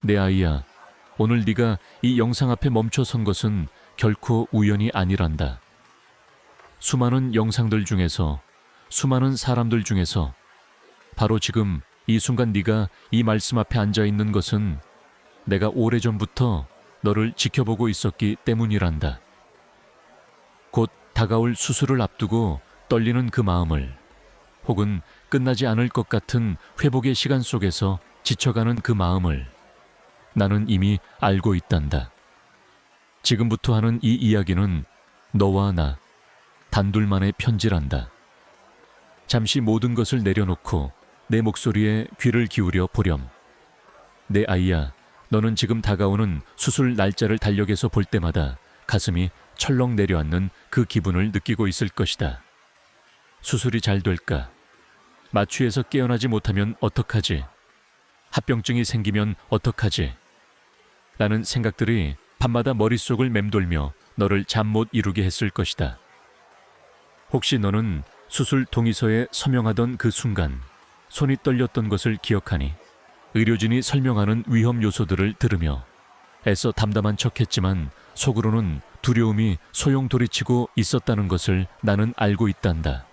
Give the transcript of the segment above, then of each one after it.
내 아이야, 오늘 네가 이 영상 앞에 멈춰 선 것은 결코 우연이 아니란다. 수많은 영상들 중에서, 수많은 사람들 중에서 바로 지금 이 순간 네가 이 말씀 앞에 앉아 있는 것은 내가 오래전부터 너를 지켜보고 있었기 때문이란다. 곧 다가올 수술을 앞두고 떨리는 그 마음을, 혹은 끝나지 않을 것 같은 회복의 시간 속에서 지쳐가는 그 마음을 나는 이미 알고 있단다. 지금부터 하는 이 이야기는 너와 나 단둘만의 편지란다. 잠시 모든 것을 내려놓고 내 목소리에 귀를 기울여 보렴. 내 아이야, 너는 지금 다가오는 수술 날짜를 달력에서 볼 때마다 가슴이 철렁 내려앉는 그 기분을 느끼고 있을 것이다. 수술이 잘 될까? 마취에서 깨어나지 못하면 어떡하지? 합병증이 생기면 어떡하지? 라는 생각들이 밤마다 머릿속을 맴돌며 너를 잠 못 이루게 했을 것이다. 혹시 너는 수술 동의서에 서명하던 그 순간 손이 떨렸던 것을 기억하니? 의료진이 설명하는 위험 요소들을 들으며 애써 담담한 척했지만 속으로는 두려움이 소용돌이치고 있었다는 것을 나는 알고 있단다.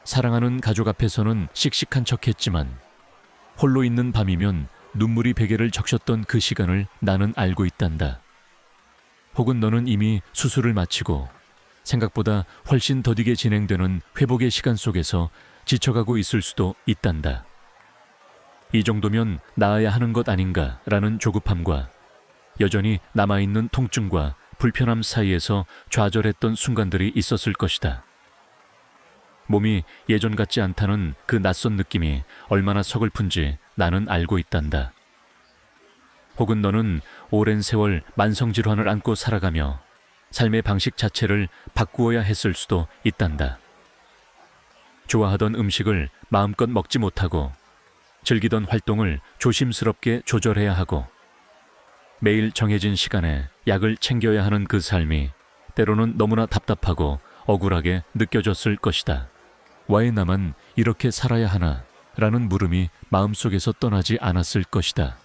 사랑하는 가족 앞에서는 씩씩한 척했지만 홀로 있는 밤이면 눈물이 베개를 적셨던 그 시간을 나는 알고 있단다. 혹은 너는 이미 수술을 마치고 생각보다 훨씬 더디게 진행되는 회복의 시간 속에서 지쳐가고 있을 수도 있단다. 이 정도면 나아야 하는 것 아닌가라는 조급함과 여전히 남아있는 통증과 불편함 사이에서 좌절했던 순간들이 있었을 것이다. 몸이 예전 같지 않다는 그 낯선 느낌이 얼마나 서글픈지 나는 알고 있단다. 혹은 너는 오랜 세월 만성질환을 안고 살아가며 삶의 방식 자체를 바꾸어야 했을 수도 있단다. 좋아하던 음식을 마음껏 먹지 못하고 즐기던 활동을 조심스럽게 조절해야 하고 매일 정해진 시간에 약을 챙겨야 하는 그 삶이 때로는 너무나 답답하고 억울하게 느껴졌을 것이다. 왜 나만 이렇게 살아야 하나? 라는 물음이 마음속에서 떠나지 않았을 것이다.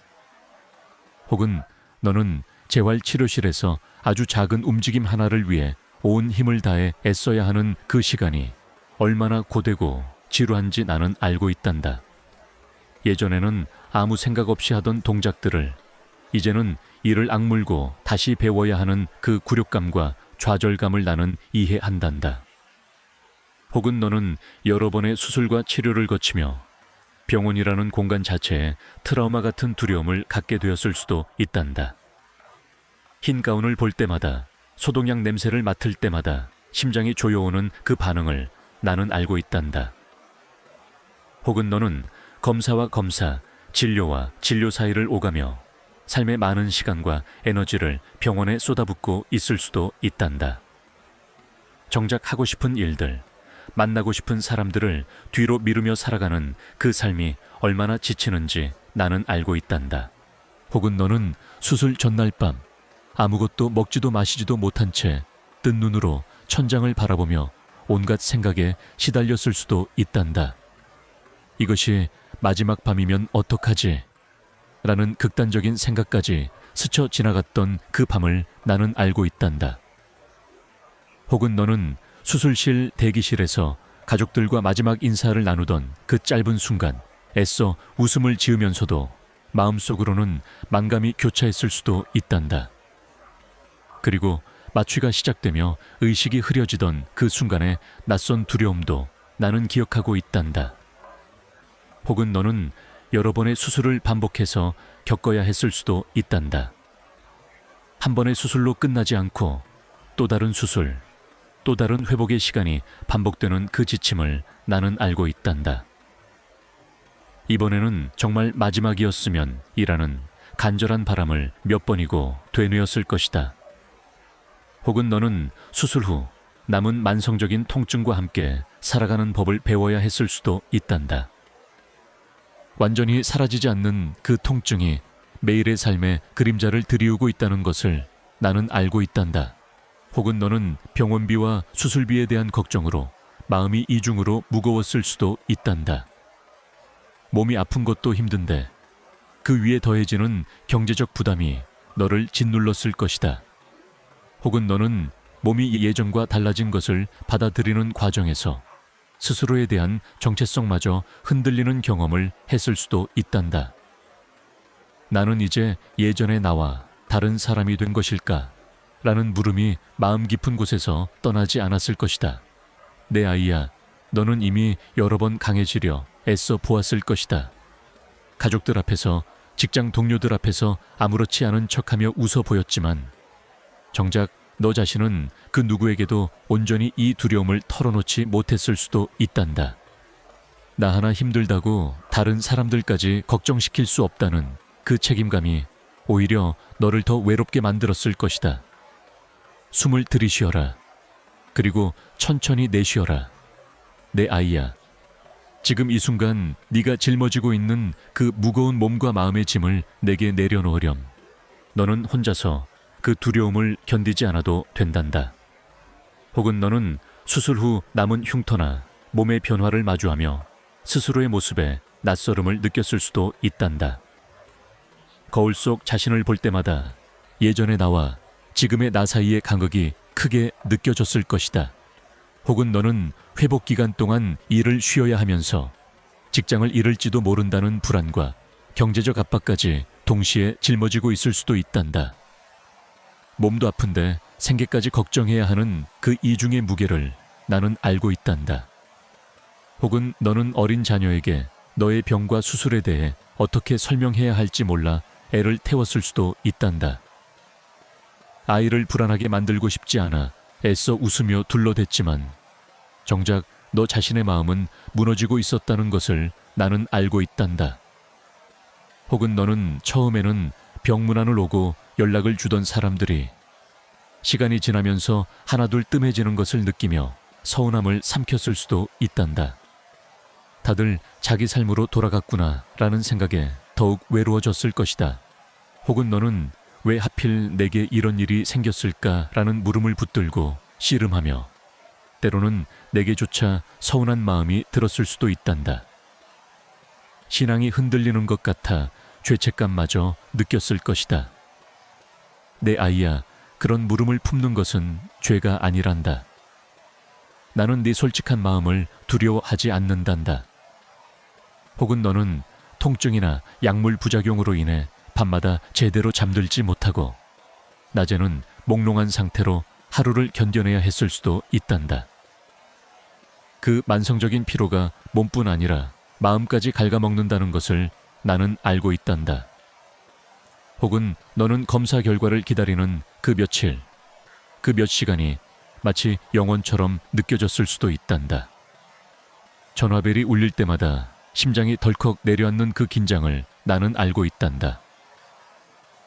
혹은 너는 재활치료실에서 아주 작은 움직임 하나를 위해 온 힘을 다해 애써야 하는 그 시간이 얼마나 고되고 지루한지 나는 알고 있단다. 예전에는 아무 생각 없이 하던 동작들을 이제는 이를 악물고 다시 배워야 하는 그 굴욕감과 좌절감을 나는 이해한단다. 혹은 너는 여러 번의 수술과 치료를 거치며 병원이라는 공간 자체에 트라우마 같은 두려움을 갖게 되었을 수도 있단다. 흰 가운을 볼 때마다, 소독약 냄새를 맡을 때마다 심장이 조여오는 그 반응을 나는 알고 있단다. 혹은 너는 검사와 검사, 진료와 진료 사이를 오가며 삶의 많은 시간과 에너지를 병원에 쏟아붓고 있을 수도 있단다. 정작 하고 싶은 일들, 만나고 싶은 사람들을 뒤로 미루며 살아가는 그 삶이 얼마나 지치는지 나는 알고 있단다. 혹은 너는 수술 전날 밤 아무것도 먹지도 마시지도 못한 채 뜬 눈으로 천장을 바라보며 온갖 생각에 시달렸을 수도 있단다. 이것이 마지막 밤이면 어떡하지? 라는 극단적인 생각까지 스쳐 지나갔던 그 밤을 나는 알고 있단다. 혹은 너는 수술실 대기실에서 가족들과 마지막 인사를 나누던 그 짧은 순간 애써 웃음을 지으면서도 마음속으로는 만감이 교차했을 수도 있단다. 그리고 마취가 시작되며 의식이 흐려지던 그 순간의 낯선 두려움도 나는 기억하고 있단다. 혹은 너는 여러 번의 수술을 반복해서 겪어야 했을 수도 있단다. 한 번의 수술로 끝나지 않고 또 다른 수술, 또 다른 회복의 시간이 반복되는 그 지침을 나는 알고 있단다. 이번에는 정말 마지막이었으면 이라는 간절한 바람을 몇 번이고 되뇌었을 것이다. 혹은 너는 수술 후 남은 만성적인 통증과 함께 살아가는 법을 배워야 했을 수도 있단다. 완전히 사라지지 않는 그 통증이 매일의 삶에 그림자를 들이우고 있다는 것을 나는 알고 있단다. 혹은 너는 병원비와 수술비에 대한 걱정으로 마음이 이중으로 무거웠을 수도 있단다. 몸이 아픈 것도 힘든데 그 위에 더해지는 경제적 부담이 너를 짓눌렀을 것이다. 혹은 너는 몸이 예전과 달라진 것을 받아들이는 과정에서 스스로에 대한 정체성마저 흔들리는 경험을 했을 수도 있단다. 나는 이제 예전의 나와 다른 사람이 된 것일까? 라는 물음이 마음 깊은 곳에서 떠나지 않았을 것이다. 내 아이야, 너는 이미 여러 번 강해지려 애써 보았을 것이다. 가족들 앞에서, 직장 동료들 앞에서 아무렇지 않은 척하며 웃어 보였지만 정작 너 자신은 그 누구에게도 온전히 이 두려움을 털어놓지 못했을 수도 있단다. 나 하나 힘들다고 다른 사람들까지 걱정시킬 수 없다는 그 책임감이 오히려 너를 더 외롭게 만들었을 것이다. 숨을 들이쉬어라. 그리고 천천히 내쉬어라. 내 아이야. 지금 이 순간 네가 짊어지고 있는 그 무거운 몸과 마음의 짐을 내게 내려놓으렴. 너는 혼자서 그 두려움을 견디지 않아도 된단다. 혹은 너는 수술 후 남은 흉터나 몸의 변화를 마주하며 스스로의 모습에 낯설음을 느꼈을 수도 있단다. 거울 속 자신을 볼 때마다 예전의 나와 지금의 나 사이의 간극이 크게 느껴졌을 것이다. 혹은 너는 회복 기간 동안 일을 쉬어야 하면서 직장을 잃을지도 모른다는 불안과 경제적 압박까지 동시에 짊어지고 있을 수도 있단다. 몸도 아픈데 생계까지 걱정해야 하는 그 이중의 무게를 나는 알고 있단다. 혹은 너는 어린 자녀에게 너의 병과 수술에 대해 어떻게 설명해야 할지 몰라 애를 태웠을 수도 있단다. 아이를 불안하게 만들고 싶지 않아 애써 웃으며 둘러댔지만 정작 너 자신의 마음은 무너지고 있었다는 것을 나는 알고 있단다. 혹은 너는 처음에는 병문안을 오고 연락을 주던 사람들이 시간이 지나면서 하나둘 뜸해지는 것을 느끼며 서운함을 삼켰을 수도 있단다. 다들 자기 삶으로 돌아갔구나 라는 생각에 더욱 외로워졌을 것이다. 혹은 너는 왜 하필 내게 이런 일이 생겼을까 라는 물음을 붙들고 씨름하며 때로는 내게조차 서운한 마음이 들었을 수도 있단다. 신앙이 흔들리는 것 같아 죄책감마저 느꼈을 것이다. 내 아이야, 그런 물음을 품는 것은 죄가 아니란다. 나는 네 솔직한 마음을 두려워하지 않는단다. 혹은 너는 통증이나 약물 부작용으로 인해 밤마다 제대로 잠들지 못하고 낮에는 몽롱한 상태로 하루를 견뎌내야 했을 수도 있단다. 그 만성적인 피로가 몸뿐 아니라 마음까지 갉아먹는다는 것을 나는 알고 있단다. 혹은 너는 검사 결과를 기다리는 그 며칠, 그 몇 시간이 마치 영원처럼 느껴졌을 수도 있단다. 전화벨이 울릴 때마다 심장이 덜컥 내려앉는 그 긴장을 나는 알고 있단다.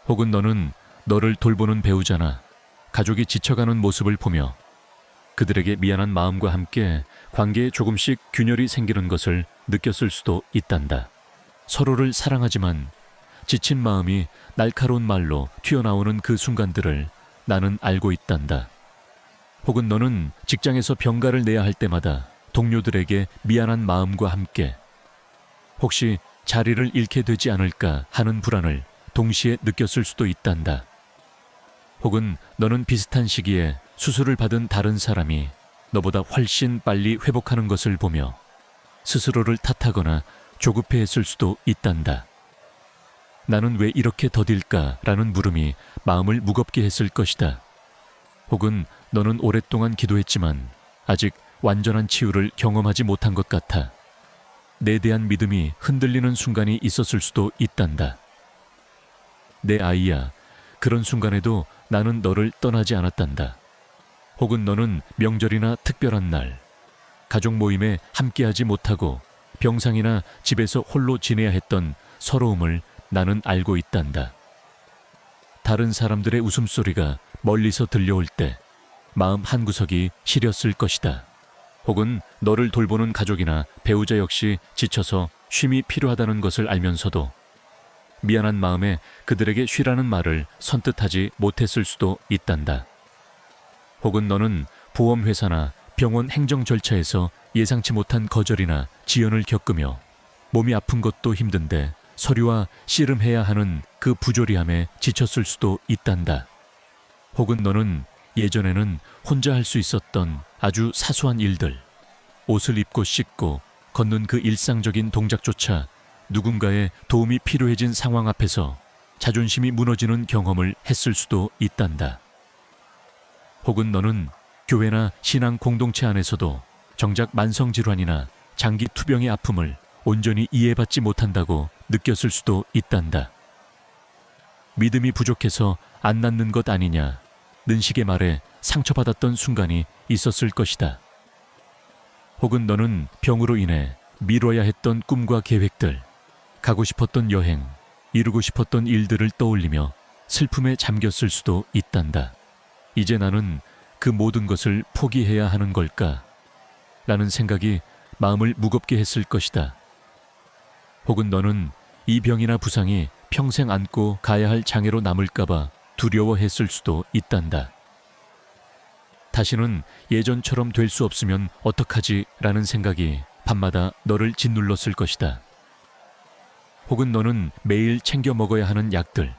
혹은 너는 너를 돌보는 배우자나 가족이 지쳐가는 모습을 보며 그들에게 미안한 마음과 함께 관계에 조금씩 균열이 생기는 것을 느꼈을 수도 있단다. 서로를 사랑하지만 지친 마음이 날카로운 말로 튀어나오는 그 순간들을 나는 알고 있단다. 혹은 너는 직장에서 병가를 내야 할 때마다 동료들에게 미안한 마음과 함께 혹시 자리를 잃게 되지 않을까 하는 불안을 동시에 느꼈을 수도 있단다. 혹은 너는 비슷한 시기에 수술을 받은 다른 사람이 너보다 훨씬 빨리 회복하는 것을 보며 스스로를 탓하거나 조급해했을 수도 있단다. 나는 왜 이렇게 더딜까라는 물음이 마음을 무겁게 했을 것이다. 혹은 너는 오랫동안 기도했지만 아직 완전한 치유를 경험하지 못한 것 같아 내 대한 믿음이 흔들리는 순간이 있었을 수도 있단다. 내 아이야, 그런 순간에도 나는 너를 떠나지 않았단다. 혹은 너는 명절이나 특별한 날, 가족 모임에 함께하지 못하고 병상이나 집에서 홀로 지내야 했던 서러움을 나는 알고 있단다. 다른 사람들의 웃음소리가 멀리서 들려올 때 마음 한구석이 시렸을 것이다. 혹은 너를 돌보는 가족이나 배우자 역시 지쳐서 쉼이 필요하다는 것을 알면서도 미안한 마음에 그들에게 쉬라는 말을 선뜻하지 못했을 수도 있단다. 혹은 너는 보험회사나 병원 행정 절차에서 예상치 못한 거절이나 지연을 겪으며 몸이 아픈 것도 힘든데 서류와 씨름해야 하는 그 부조리함에 지쳤을 수도 있단다. 혹은 너는 예전에는 혼자 할 수 있었던 아주 사소한 일들, 옷을 입고 씻고 걷는 그 일상적인 동작조차 누군가의 도움이 필요해진 상황 앞에서 자존심이 무너지는 경험을 했을 수도 있단다. 혹은 너는 교회나 신앙 공동체 안에서도 정작 만성질환이나 장기 투병의 아픔을 온전히 이해받지 못한다고 느꼈을 수도 있단다. 믿음이 부족해서 안 낫는 것 아니냐 는 식의 말에 상처받았던 순간이 있었을 것이다. 혹은 너는 병으로 인해 미뤄야 했던 꿈과 계획들, 가고 싶었던 여행, 이루고 싶었던 일들을 떠올리며 슬픔에 잠겼을 수도 있단다. 이제 나는 그 모든 것을 포기해야 하는 걸까? 라는 생각이 마음을 무겁게 했을 것이다. 혹은 너는 이 병이나 부상이 평생 안고 가야 할 장애로 남을까봐 두려워했을 수도 있단다. 다시는 예전처럼 될 수 없으면 어떡하지? 라는 생각이 밤마다 너를 짓눌렀을 것이다. 혹은 너는 매일 챙겨 먹어야 하는 약들,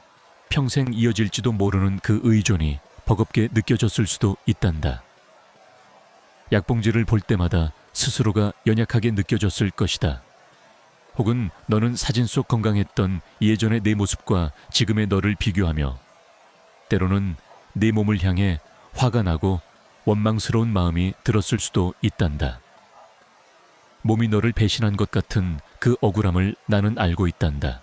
평생 이어질지도 모르는 그 의존이 버겁게 느껴졌을 수도 있단다. 약봉지를 볼 때마다 스스로가 연약하게 느껴졌을 것이다. 혹은 너는 사진 속 건강했던 예전의 내 모습과 지금의 너를 비교하며 때로는 내 몸을 향해 화가 나고 원망스러운 마음이 들었을 수도 있단다. 몸이 너를 배신한 것 같은 그 억울함을 나는 알고 있단다.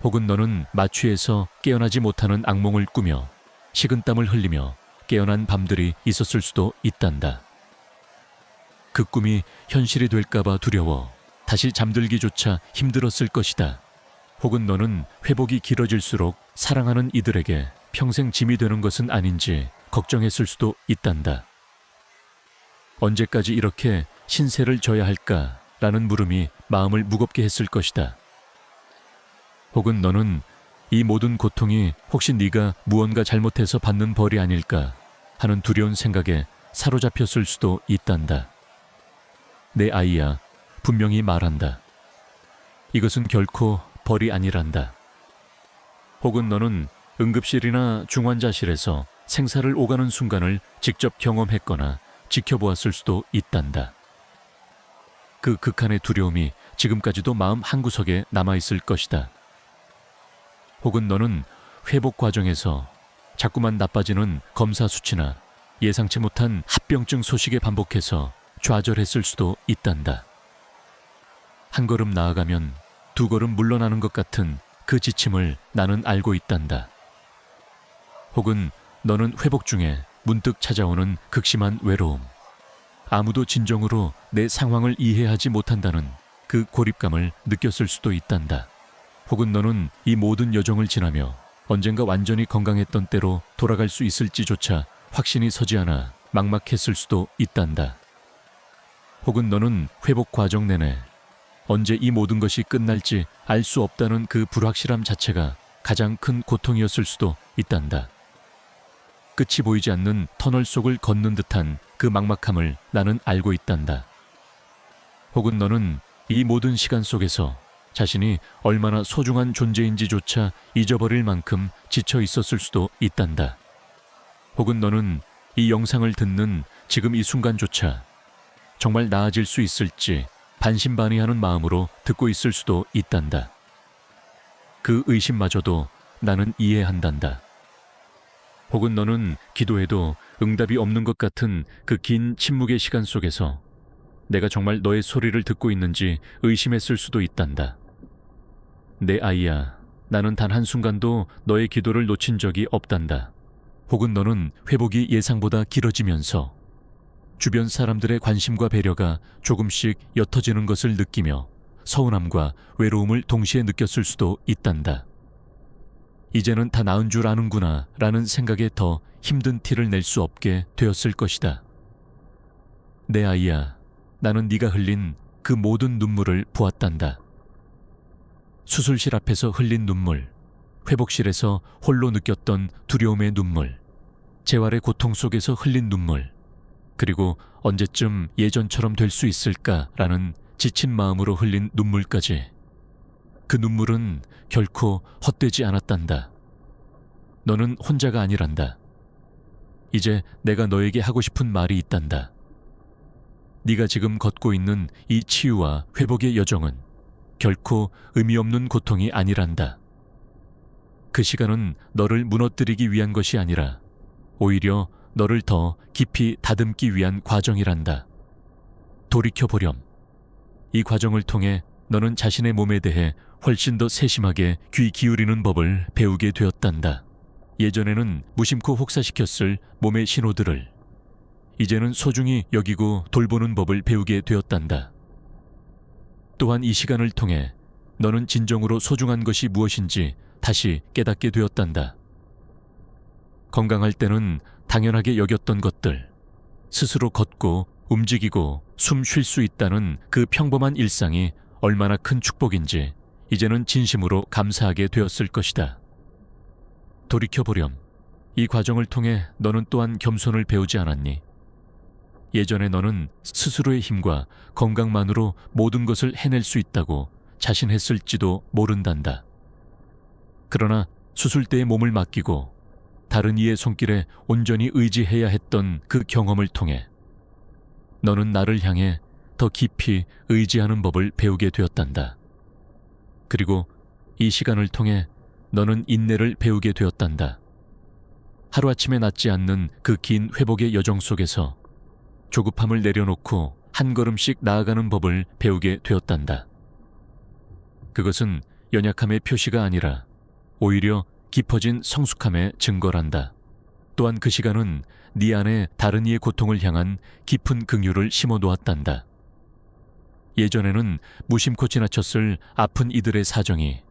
혹은 너는 마취해서 깨어나지 못하는 악몽을 꾸며 식은땀을 흘리며 깨어난 밤들이 있었을 수도 있단다. 그 꿈이 현실이 될까봐 두려워 다시 잠들기조차 힘들었을 것이다. 혹은 너는 회복이 길어질수록 사랑하는 이들에게 평생 짐이 되는 것은 아닌지 걱정했을 수도 있단다. 언제까지 이렇게 신세를 져야 할까라는 물음이 마음을 무겁게 했을 것이다. 혹은 너는 이 모든 고통이 혹시 네가 무언가 잘못해서 받는 벌이 아닐까 하는 두려운 생각에 사로잡혔을 수도 있단다. 내 아이야, 분명히 말한다. 이것은 결코 벌이 아니란다. 혹은 너는 응급실이나 중환자실에서 생사를 오가는 순간을 직접 경험했거나 지켜보았을 수도 있단다. 그 극한의 두려움이 지금까지도 마음 한구석에 남아있을 것이다. 혹은 너는 회복 과정에서 자꾸만 나빠지는 검사 수치나 예상치 못한 합병증 소식에 반복해서 좌절했을 수도 있단다. 한 걸음 나아가면 두 걸음 물러나는 것 같은 그 지침을 나는 알고 있단다. 혹은 너는 회복 중에 문득 찾아오는 극심한 외로움, 아무도 진정으로 내 상황을 이해하지 못한다는 그 고립감을 느꼈을 수도 있단다. 혹은 너는 이 모든 여정을 지나며 언젠가 완전히 건강했던 때로 돌아갈 수 있을지조차 확신이 서지 않아 막막했을 수도 있단다. 혹은 너는 회복 과정 내내 언제 이 모든 것이 끝날지 알 수 없다는 그 불확실함 자체가 가장 큰 고통이었을 수도 있단다. 끝이 보이지 않는 터널 속을 걷는 듯한 그 막막함을 나는 알고 있단다. 혹은 너는 이 모든 시간 속에서 자신이 얼마나 소중한 존재인지조차 잊어버릴 만큼 지쳐 있었을 수도 있단다. 혹은 너는 이 영상을 듣는 지금 이 순간조차 정말 나아질 수 있을지 반신반의하는 마음으로 듣고 있을 수도 있단다. 그 의심마저도 나는 이해한단다. 혹은 너는 기도해도 응답이 없는 것 같은 그 긴 침묵의 시간 속에서 내가 정말 너의 소리를 듣고 있는지 의심했을 수도 있단다. 내 아이야, 나는 단 한순간도 너의 기도를 놓친 적이 없단다. 혹은 너는 회복이 예상보다 길어지면서 주변 사람들의 관심과 배려가 조금씩 옅어지는 것을 느끼며 서운함과 외로움을 동시에 느꼈을 수도 있단다. 이제는 다 나은 줄 아는구나 라는 생각에 더 힘든 티를 낼 수 없게 되었을 것이다. 내 아이야, 나는 네가 흘린 그 모든 눈물을 보았단다. 수술실 앞에서 흘린 눈물, 회복실에서 홀로 느꼈던 두려움의 눈물, 재활의 고통 속에서 흘린 눈물, 그리고 언제쯤 예전처럼 될 수 있을까라는 지친 마음으로 흘린 눈물까지. 그 눈물은 결코 헛되지 않았단다. 너는 혼자가 아니란다. 이제 내가 너에게 하고 싶은 말이 있단다. 네가 지금 걷고 있는 이 치유와 회복의 여정은 결코 의미 없는 고통이 아니란다. 그 시간은 너를 무너뜨리기 위한 것이 아니라 오히려 너를 더 깊이 다듬기 위한 과정이란다. 돌이켜보렴. 이 과정을 통해 너는 자신의 몸에 대해 훨씬 더 세심하게 귀 기울이는 법을 배우게 되었단다. 예전에는 무심코 혹사시켰을 몸의 신호들을 이제는 소중히 여기고 돌보는 법을 배우게 되었단다. 또한 이 시간을 통해 너는 진정으로 소중한 것이 무엇인지 다시 깨닫게 되었단다. 건강할 때는 당연하게 여겼던 것들, 스스로 걷고 움직이고 숨 쉴 수 있다는 그 평범한 일상이 얼마나 큰 축복인지 이제는 진심으로 감사하게 되었을 것이다. 돌이켜보렴. 이 과정을 통해 너는 또한 겸손을 배우지 않았니? 예전에 너는 스스로의 힘과 건강만으로 모든 것을 해낼 수 있다고 자신했을지도 모른단다. 그러나 수술대에 몸을 맡기고 다른 이의 손길에 온전히 의지해야 했던 그 경험을 통해 너는 나를 향해 더 깊이 의지하는 법을 배우게 되었단다. 그리고 이 시간을 통해 너는 인내를 배우게 되었단다. 하루아침에 낫지 않는 그 긴 회복의 여정 속에서 조급함을 내려놓고 한 걸음씩 나아가는 법을 배우게 되었단다. 그것은 연약함의 표시가 아니라 오히려 깊어진 성숙함의 증거란다. 또한 그 시간은 네 안에 다른 이의 고통을 향한 깊은 긍휼을 심어놓았단다. 예전에는 무심코 지나쳤을 아픈 이들의 사정이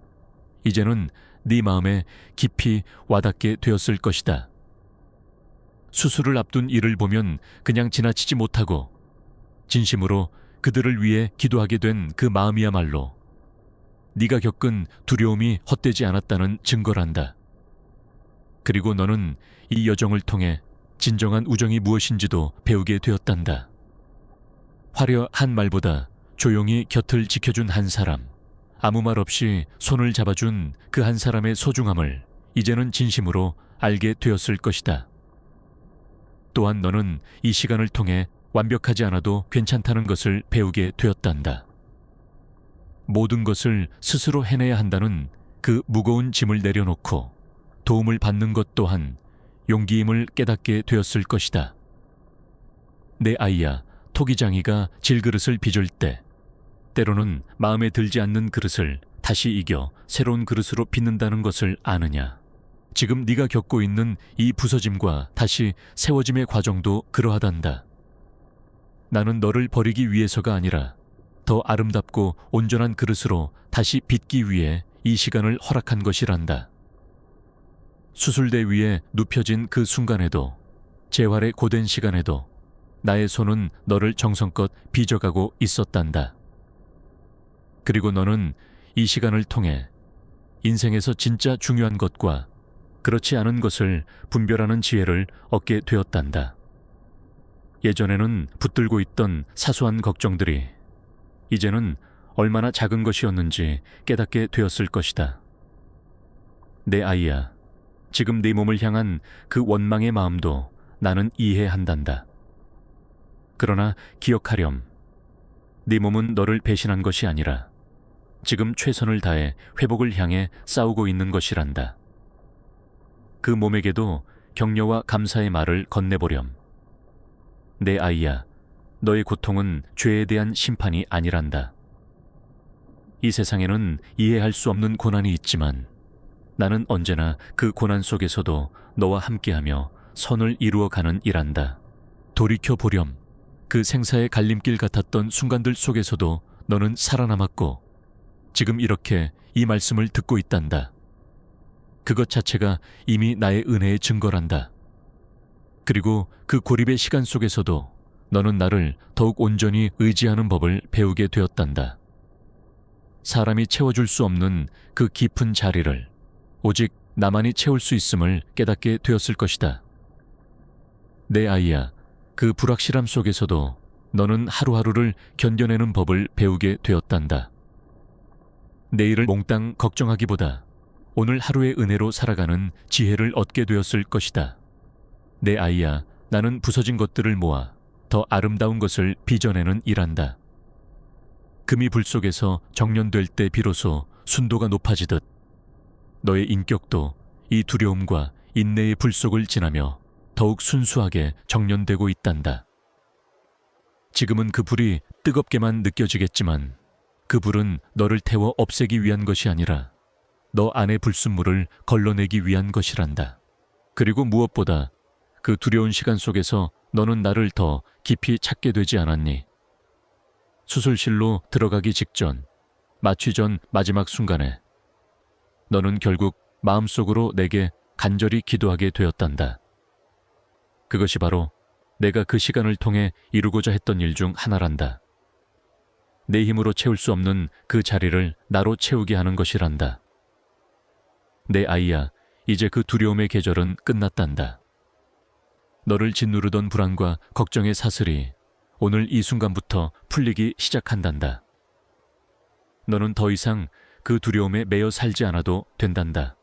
이제는 네 마음에 깊이 와닿게 되었을 것이다. 수술을 앞둔 이를 보면 그냥 지나치지 못하고 진심으로 그들을 위해 기도하게 된 그 마음이야말로 네가 겪은 두려움이 헛되지 않았다는 증거란다. 그리고 너는 이 여정을 통해 진정한 우정이 무엇인지도 배우게 되었단다. 화려한 말보다 조용히 곁을 지켜준 한 사람, 아무 말 없이 손을 잡아준 그 한 사람의 소중함을 이제는 진심으로 알게 되었을 것이다. 또한 너는 이 시간을 통해 완벽하지 않아도 괜찮다는 것을 배우게 되었단다. 모든 것을 스스로 해내야 한다는 그 무거운 짐을 내려놓고 도움을 받는 것 또한 용기임을 깨닫게 되었을 것이다. 내 아이야, 토기장이가 질그릇을 빚을 때 때로는 마음에 들지 않는 그릇을 다시 이겨 새로운 그릇으로 빚는다는 것을 아느냐? 지금 네가 겪고 있는 이 부서짐과 다시 세워짐의 과정도 그러하단다. 나는 너를 버리기 위해서가 아니라 더 아름답고 온전한 그릇으로 다시 빚기 위해 이 시간을 허락한 것이란다. 수술대 위에 눕혀진 그 순간에도, 재활의 고된 시간에도 나의 손은 너를 정성껏 빚어가고 있었단다. 그리고 너는 이 시간을 통해 인생에서 진짜 중요한 것과 그렇지 않은 것을 분별하는 지혜를 얻게 되었단다. 예전에는 붙들고 있던 사소한 걱정들이 이제는 얼마나 작은 것이었는지 깨닫게 되었을 것이다. 내 아이야, 지금 네 몸을 향한 그 원망의 마음도 나는 이해한단다. 그러나 기억하렴. 네 몸은 너를 배신한 것이 아니라 지금 최선을 다해 회복을 향해 싸우고 있는 것이란다. 그 몸에게도 격려와 감사의 말을 건네보렴. 내 아이야, 너의 고통은 죄에 대한 심판이 아니란다. 이 세상에는 이해할 수 없는 고난이 있지만 나는 언제나 그 고난 속에서도 너와 함께하며 선을 이루어가는 이란다. 돌이켜보렴. 그 생사의 갈림길 같았던 순간들 속에서도 너는 살아남았고 지금 이렇게 이 말씀을 듣고 있단다. 그것 자체가 이미 나의 은혜의 증거란다. 그리고 그 고립의 시간 속에서도 너는 나를 더욱 온전히 의지하는 법을 배우게 되었단다. 사람이 채워줄 수 없는 그 깊은 자리를 오직 나만이 채울 수 있음을 깨닫게 되었을 것이다. 내 아이야, 그 불확실함 속에서도 너는 하루하루를 견뎌내는 법을 배우게 되었단다. 내일을 몽땅 걱정하기보다 오늘 하루의 은혜로 살아가는 지혜를 얻게 되었을 것이다. 내 아이야, 나는 부서진 것들을 모아 더 아름다운 것을 빚어내는 일한다. 금이 불 속에서 정련될 때 비로소 순도가 높아지듯 너의 인격도 이 두려움과 인내의 불 속을 지나며 더욱 순수하게 정련되고 있단다. 지금은 그 불이 뜨겁게만 느껴지겠지만 그 불은 너를 태워 없애기 위한 것이 아니라 너 안의 불순물을 걸러내기 위한 것이란다. 그리고 무엇보다 그 두려운 시간 속에서 너는 나를 더 깊이 찾게 되지 않았니? 수술실로 들어가기 직전, 마취 전 마지막 순간에 너는 결국 마음속으로 내게 간절히 기도하게 되었단다. 그것이 바로 내가 그 시간을 통해 이루고자 했던 일 중 하나란다. 내 힘으로 채울 수 없는 그 자리를 나로 채우게 하는 것이란다. 내 아이야, 이제 그 두려움의 계절은 끝났단다. 너를 짓누르던 불안과 걱정의 사슬이 오늘 이 순간부터 풀리기 시작한단다. 너는 더 이상 그 두려움에 매여 살지 않아도 된단다.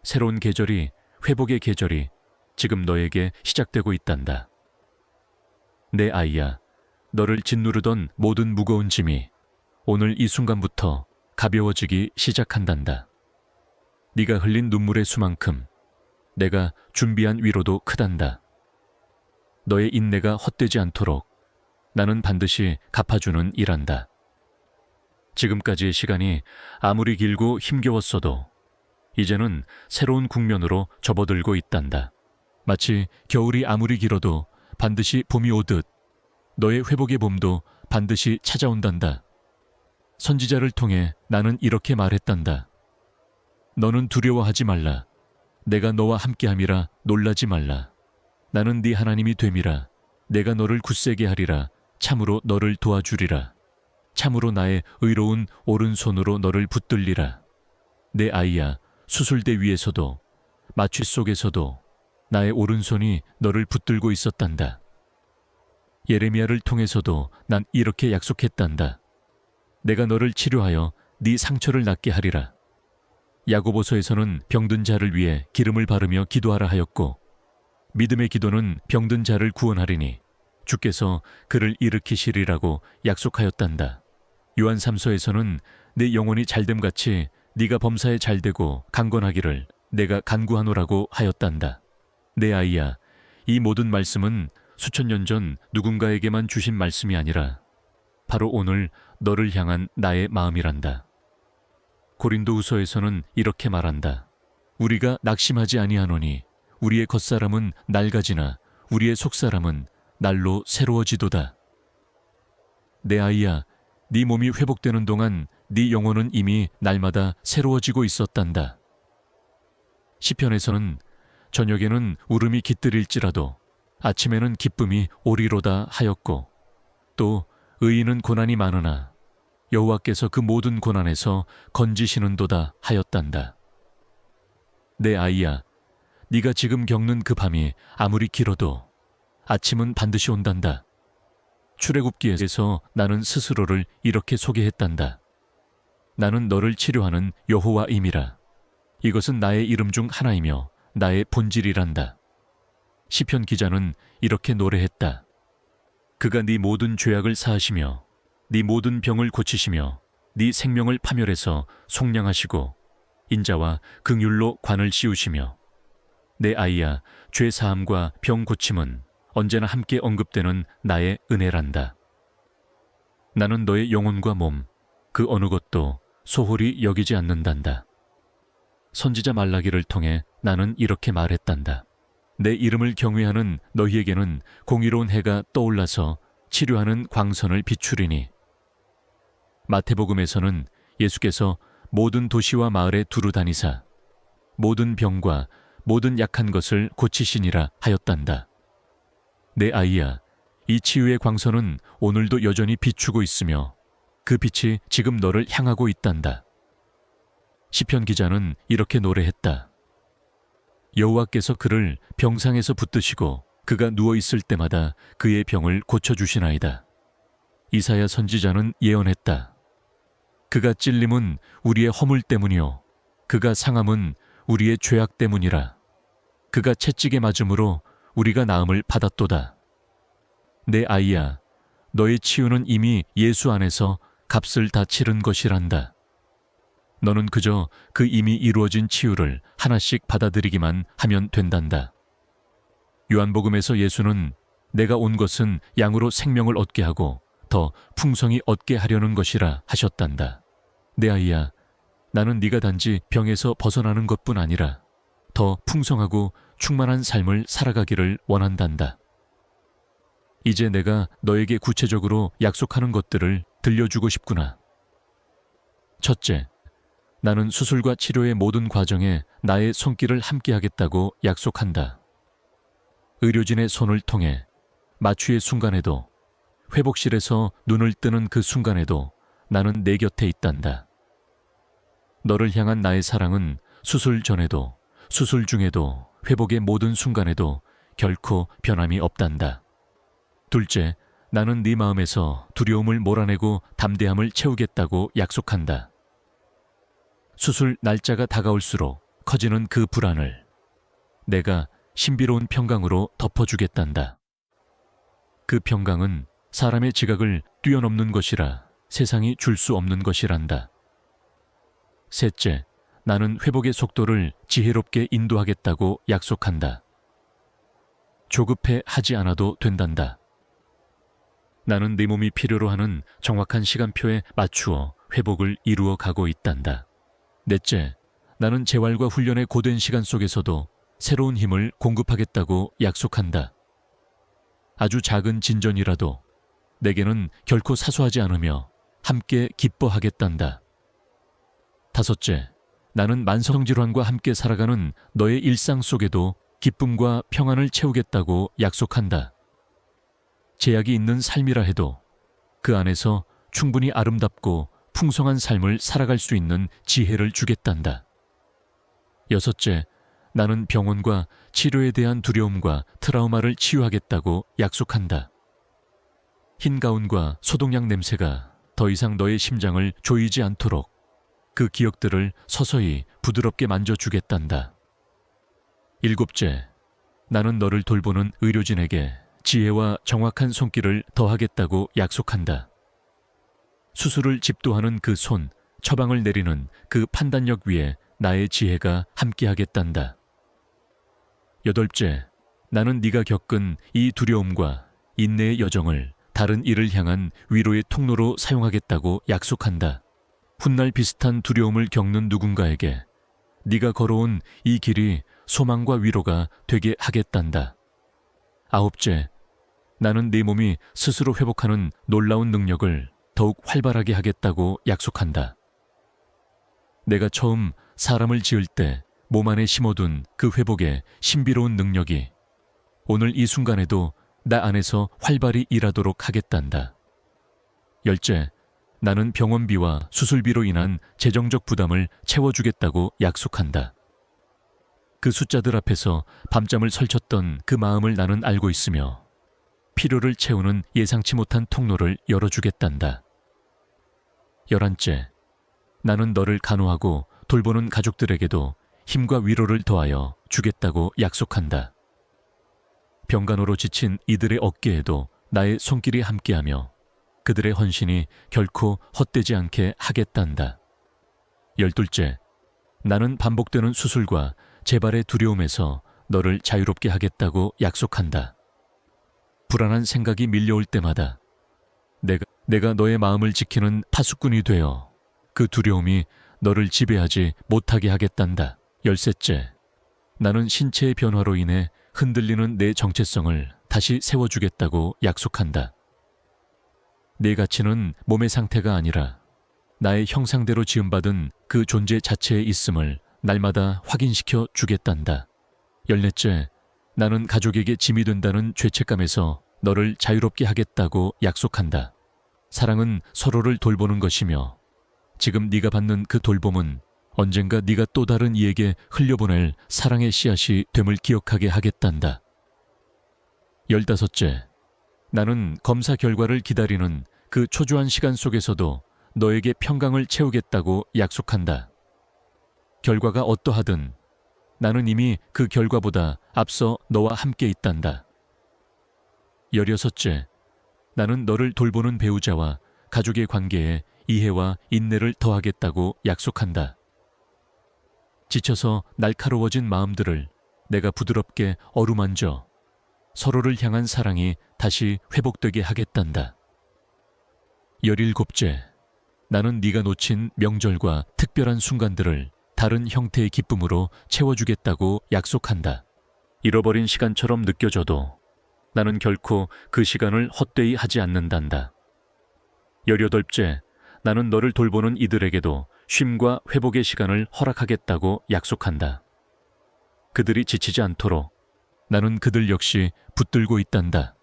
새로운 계절이, 회복의 계절이 지금 너에게 시작되고 있단다. 내 아이야, 너를 짓누르던 모든 무거운 짐이 오늘 이 순간부터 가벼워지기 시작한단다. 네가 흘린 눈물의 수만큼 내가 준비한 위로도 크단다. 너의 인내가 헛되지 않도록 나는 반드시 갚아주는 일한다. 지금까지의 시간이 아무리 길고 힘겨웠어도 이제는 새로운 국면으로 접어들고 있단다. 마치 겨울이 아무리 길어도 반드시 봄이 오듯 너의 회복의 봄도 반드시 찾아온단다. 선지자를 통해 나는 이렇게 말했단다. 너는 두려워하지 말라. 내가 너와 함께함이라 놀라지 말라. 나는 네 하나님이 됨이라. 내가 너를 굳세게 하리라. 참으로 너를 도와주리라. 참으로 나의 의로운 오른손으로 너를 붙들리라. 내 아이야, 수술대 위에서도 마취 속에서도 나의 오른손이 너를 붙들고 있었단다. 예레미야를 통해서도 난 이렇게 약속했단다. 내가 너를 치료하여 네 상처를 낫게 하리라. 야고보서에서는 병든 자를 위해 기름을 바르며 기도하라 하였고 믿음의 기도는 병든 자를 구원하리니 주께서 그를 일으키시리라고 약속하였단다. 요한 3서에서는 내 영혼이 잘됨같이 네가 범사에 잘되고 강건하기를 내가 간구하노라고 하였단다. 내 아이야, 이 모든 말씀은 수천 년 전 누군가에게만 주신 말씀이 아니라 바로 오늘 너를 향한 나의 마음이란다. 고린도후서에서는 이렇게 말한다. 우리가 낙심하지 아니하노니 우리의 겉사람은 낡아지나 우리의 속사람은 날로 새로워지도다. 내 아이야, 네 몸이 회복되는 동안 네 영혼은 이미 날마다 새로워지고 있었단다. 시편에서는 저녁에는 울음이 깃들일지라도 아침에는 기쁨이 오리로다 하였고 또 의인은 고난이 많으나 여호와께서 그 모든 고난에서 건지시는도다 하였단다. 내 아이야, 네가 지금 겪는 그 밤이 아무리 길어도 아침은 반드시 온단다. 출애굽기에서 나는 스스로를 이렇게 소개했단다. 나는 너를 치료하는 여호와임이라. 이것은 나의 이름 중 하나이며 나의 본질이란다. 시편 기자는 이렇게 노래했다. 그가 네 모든 죄악을 사하시며 네 모든 병을 고치시며 네 생명을 파멸해서 속량하시고 인자와 긍휼로 관을 씌우시며 내 아이야, 죄 사함과 병 고침은 언제나 함께 언급되는 나의 은혜란다. 나는 너의 영혼과 몸, 그 어느 것도 소홀히 여기지 않는단다. 선지자 말라기를 통해 나는 이렇게 말했단다. 내 이름을 경외하는 너희에게는 공의로운 해가 떠올라서 치료하는 광선을 비추리니. 마태복음에서는 예수께서 모든 도시와 마을에 두루 다니사 모든 병과 모든 약한 것을 고치시니라 하였단다. 내 아이야, 이 치유의 광선은 오늘도 여전히 비추고 있으며 그 빛이 지금 너를 향하고 있단다. 시편 기자는 이렇게 노래했다. 여호와께서 그를 병상에서 붙드시고 그가 누워있을 때마다 그의 병을 고쳐주시나이다. 이사야 선지자는 예언했다. 그가 찔림은 우리의 허물 때문이요 그가 상함은 우리의 죄악 때문이라. 그가 채찍에 맞음으로 우리가 나음을 받았도다. 내 아이야, 너의 치유는 이미 예수 안에서 값을 다 치른 것이란다. 너는 그저 그 이미 이루어진 치유를 하나씩 받아들이기만 하면 된단다. 요한복음에서 예수는 내가 온 것은 양으로 생명을 얻게 하고 더 풍성히 얻게 하려는 것이라 하셨단다. 내 아이야, 나는 네가 단지 병에서 벗어나는 것뿐 아니라 더 풍성하고 충만한 삶을 살아가기를 원한단다. 이제 내가 너에게 구체적으로 약속하는 것들을 들려주고 싶구나. 첫째, 나는 수술과 치료의 모든 과정에 나의 손길을 함께하겠다고 약속한다. 의료진의 손을 통해 마취의 순간에도, 회복실에서 눈을 뜨는 그 순간에도 나는 내 곁에 있단다. 너를 향한 나의 사랑은 수술 전에도, 수술 중에도, 회복의 모든 순간에도 결코 변함이 없단다. 둘째, 나는 네 마음에서 두려움을 몰아내고 담대함을 채우겠다고 약속한다. 수술 날짜가 다가올수록 커지는 그 불안을 내가 신비로운 평강으로 덮어주겠단다. 그 평강은 사람의 지각을 뛰어넘는 것이라 세상이 줄 수 없는 것이란다. 셋째, 나는 회복의 속도를 지혜롭게 인도하겠다고 약속한다. 조급해 하지 않아도 된단다. 나는 네 몸이 필요로 하는 정확한 시간표에 맞추어 회복을 이루어 가고 있단다. 넷째, 나는 재활과 훈련의 고된 시간 속에서도 새로운 힘을 공급하겠다고 약속한다. 아주 작은 진전이라도 내게는 결코 사소하지 않으며 함께 기뻐하겠단다. 다섯째, 나는 만성질환과 함께 살아가는 너의 일상 속에도 기쁨과 평안을 채우겠다고 약속한다. 제약이 있는 삶이라 해도 그 안에서 충분히 아름답고 풍성한 삶을 살아갈 수 있는 지혜를 주겠단다. 여섯째, 나는 병원과 치료에 대한 두려움과 트라우마를 치유하겠다고 약속한다. 흰 가운과 소독약 냄새가 더 이상 너의 심장을 조이지 않도록 그 기억들을 서서히 부드럽게 만져주겠단다. 일곱째, 나는 너를 돌보는 의료진에게 지혜와 정확한 손길을 더하겠다고 약속한다. 수술을 집도하는 그 손, 처방을 내리는 그 판단력 위에 나의 지혜가 함께하겠단다. 여덟째, 나는 네가 겪은 이 두려움과 인내의 여정을 다른 이를 향한 위로의 통로로 사용하겠다고 약속한다. 훗날 비슷한 두려움을 겪는 누군가에게 네가 걸어온 이 길이 소망과 위로가 되게 하겠단다. 아홉째, 나는 네 몸이 스스로 회복하는 놀라운 능력을 더욱 활발하게 하겠다고 약속한다. 내가 처음 사람을 지을 때 몸 안에 심어둔 그 회복의 신비로운 능력이 오늘 이 순간에도 나 안에서 활발히 일하도록 하겠단다. 열째, 나는 병원비와 수술비로 인한 재정적 부담을 채워주겠다고 약속한다. 그 숫자들 앞에서 밤잠을 설쳤던 그 마음을 나는 알고 있으며 필요를 채우는 예상치 못한 통로를 열어주겠단다. 열한째, 나는 너를 간호하고 돌보는 가족들에게도 힘과 위로를 더하여 주겠다고 약속한다. 병간호로 지친 이들의 어깨에도 나의 손길이 함께하며 그들의 헌신이 결코 헛되지 않게 하겠단다. 열둘째, 나는 반복되는 수술과 재발의 두려움에서 너를 자유롭게 하겠다고 약속한다. 불안한 생각이 밀려올 때마다 내가 너의 마음을 지키는 파수꾼이 되어 그 두려움이 너를 지배하지 못하게 하겠단다. 열셋째, 나는 신체의 변화로 인해 흔들리는 내 정체성을 다시 세워주겠다고 약속한다. 내 가치는 몸의 상태가 아니라 나의 형상대로 지음받은 그 존재 자체에 있음을 날마다 확인시켜 주겠단다. 열넷째, 나는 가족에게 짐이 된다는 죄책감에서 너를 자유롭게 하겠다고 약속한다. 사랑은 서로를 돌보는 것이며 지금 네가 받는 그 돌봄은 언젠가 네가 또 다른 이에게 흘려보낼 사랑의 씨앗이 됨을 기억하게 하겠단다. 열다섯째, 나는 검사 결과를 기다리는 그 초조한 시간 속에서도 너에게 평강을 채우겠다고 약속한다. 결과가 어떠하든 나는 이미 그 결과보다 앞서 너와 함께 있단다. 16째, 나는 너를 돌보는 배우자와 가족의 관계에 이해와 인내를 더하겠다고 약속한다. 지쳐서 날카로워진 마음들을 내가 부드럽게 어루만져 서로를 향한 사랑이 다시 회복되게 하겠단다. 17째, 나는 네가 놓친 명절과 특별한 순간들을 다른 형태의 기쁨으로 채워주겠다고 약속한다. 잃어버린 시간처럼 느껴져도 나는 결코 그 시간을 헛되이 하지 않는단다. 18째, 나는 너를 돌보는 이들에게도 쉼과 회복의 시간을 허락하겠다고 약속한다. 그들이 지치지 않도록 나는 그들 역시 붙들고 있단다.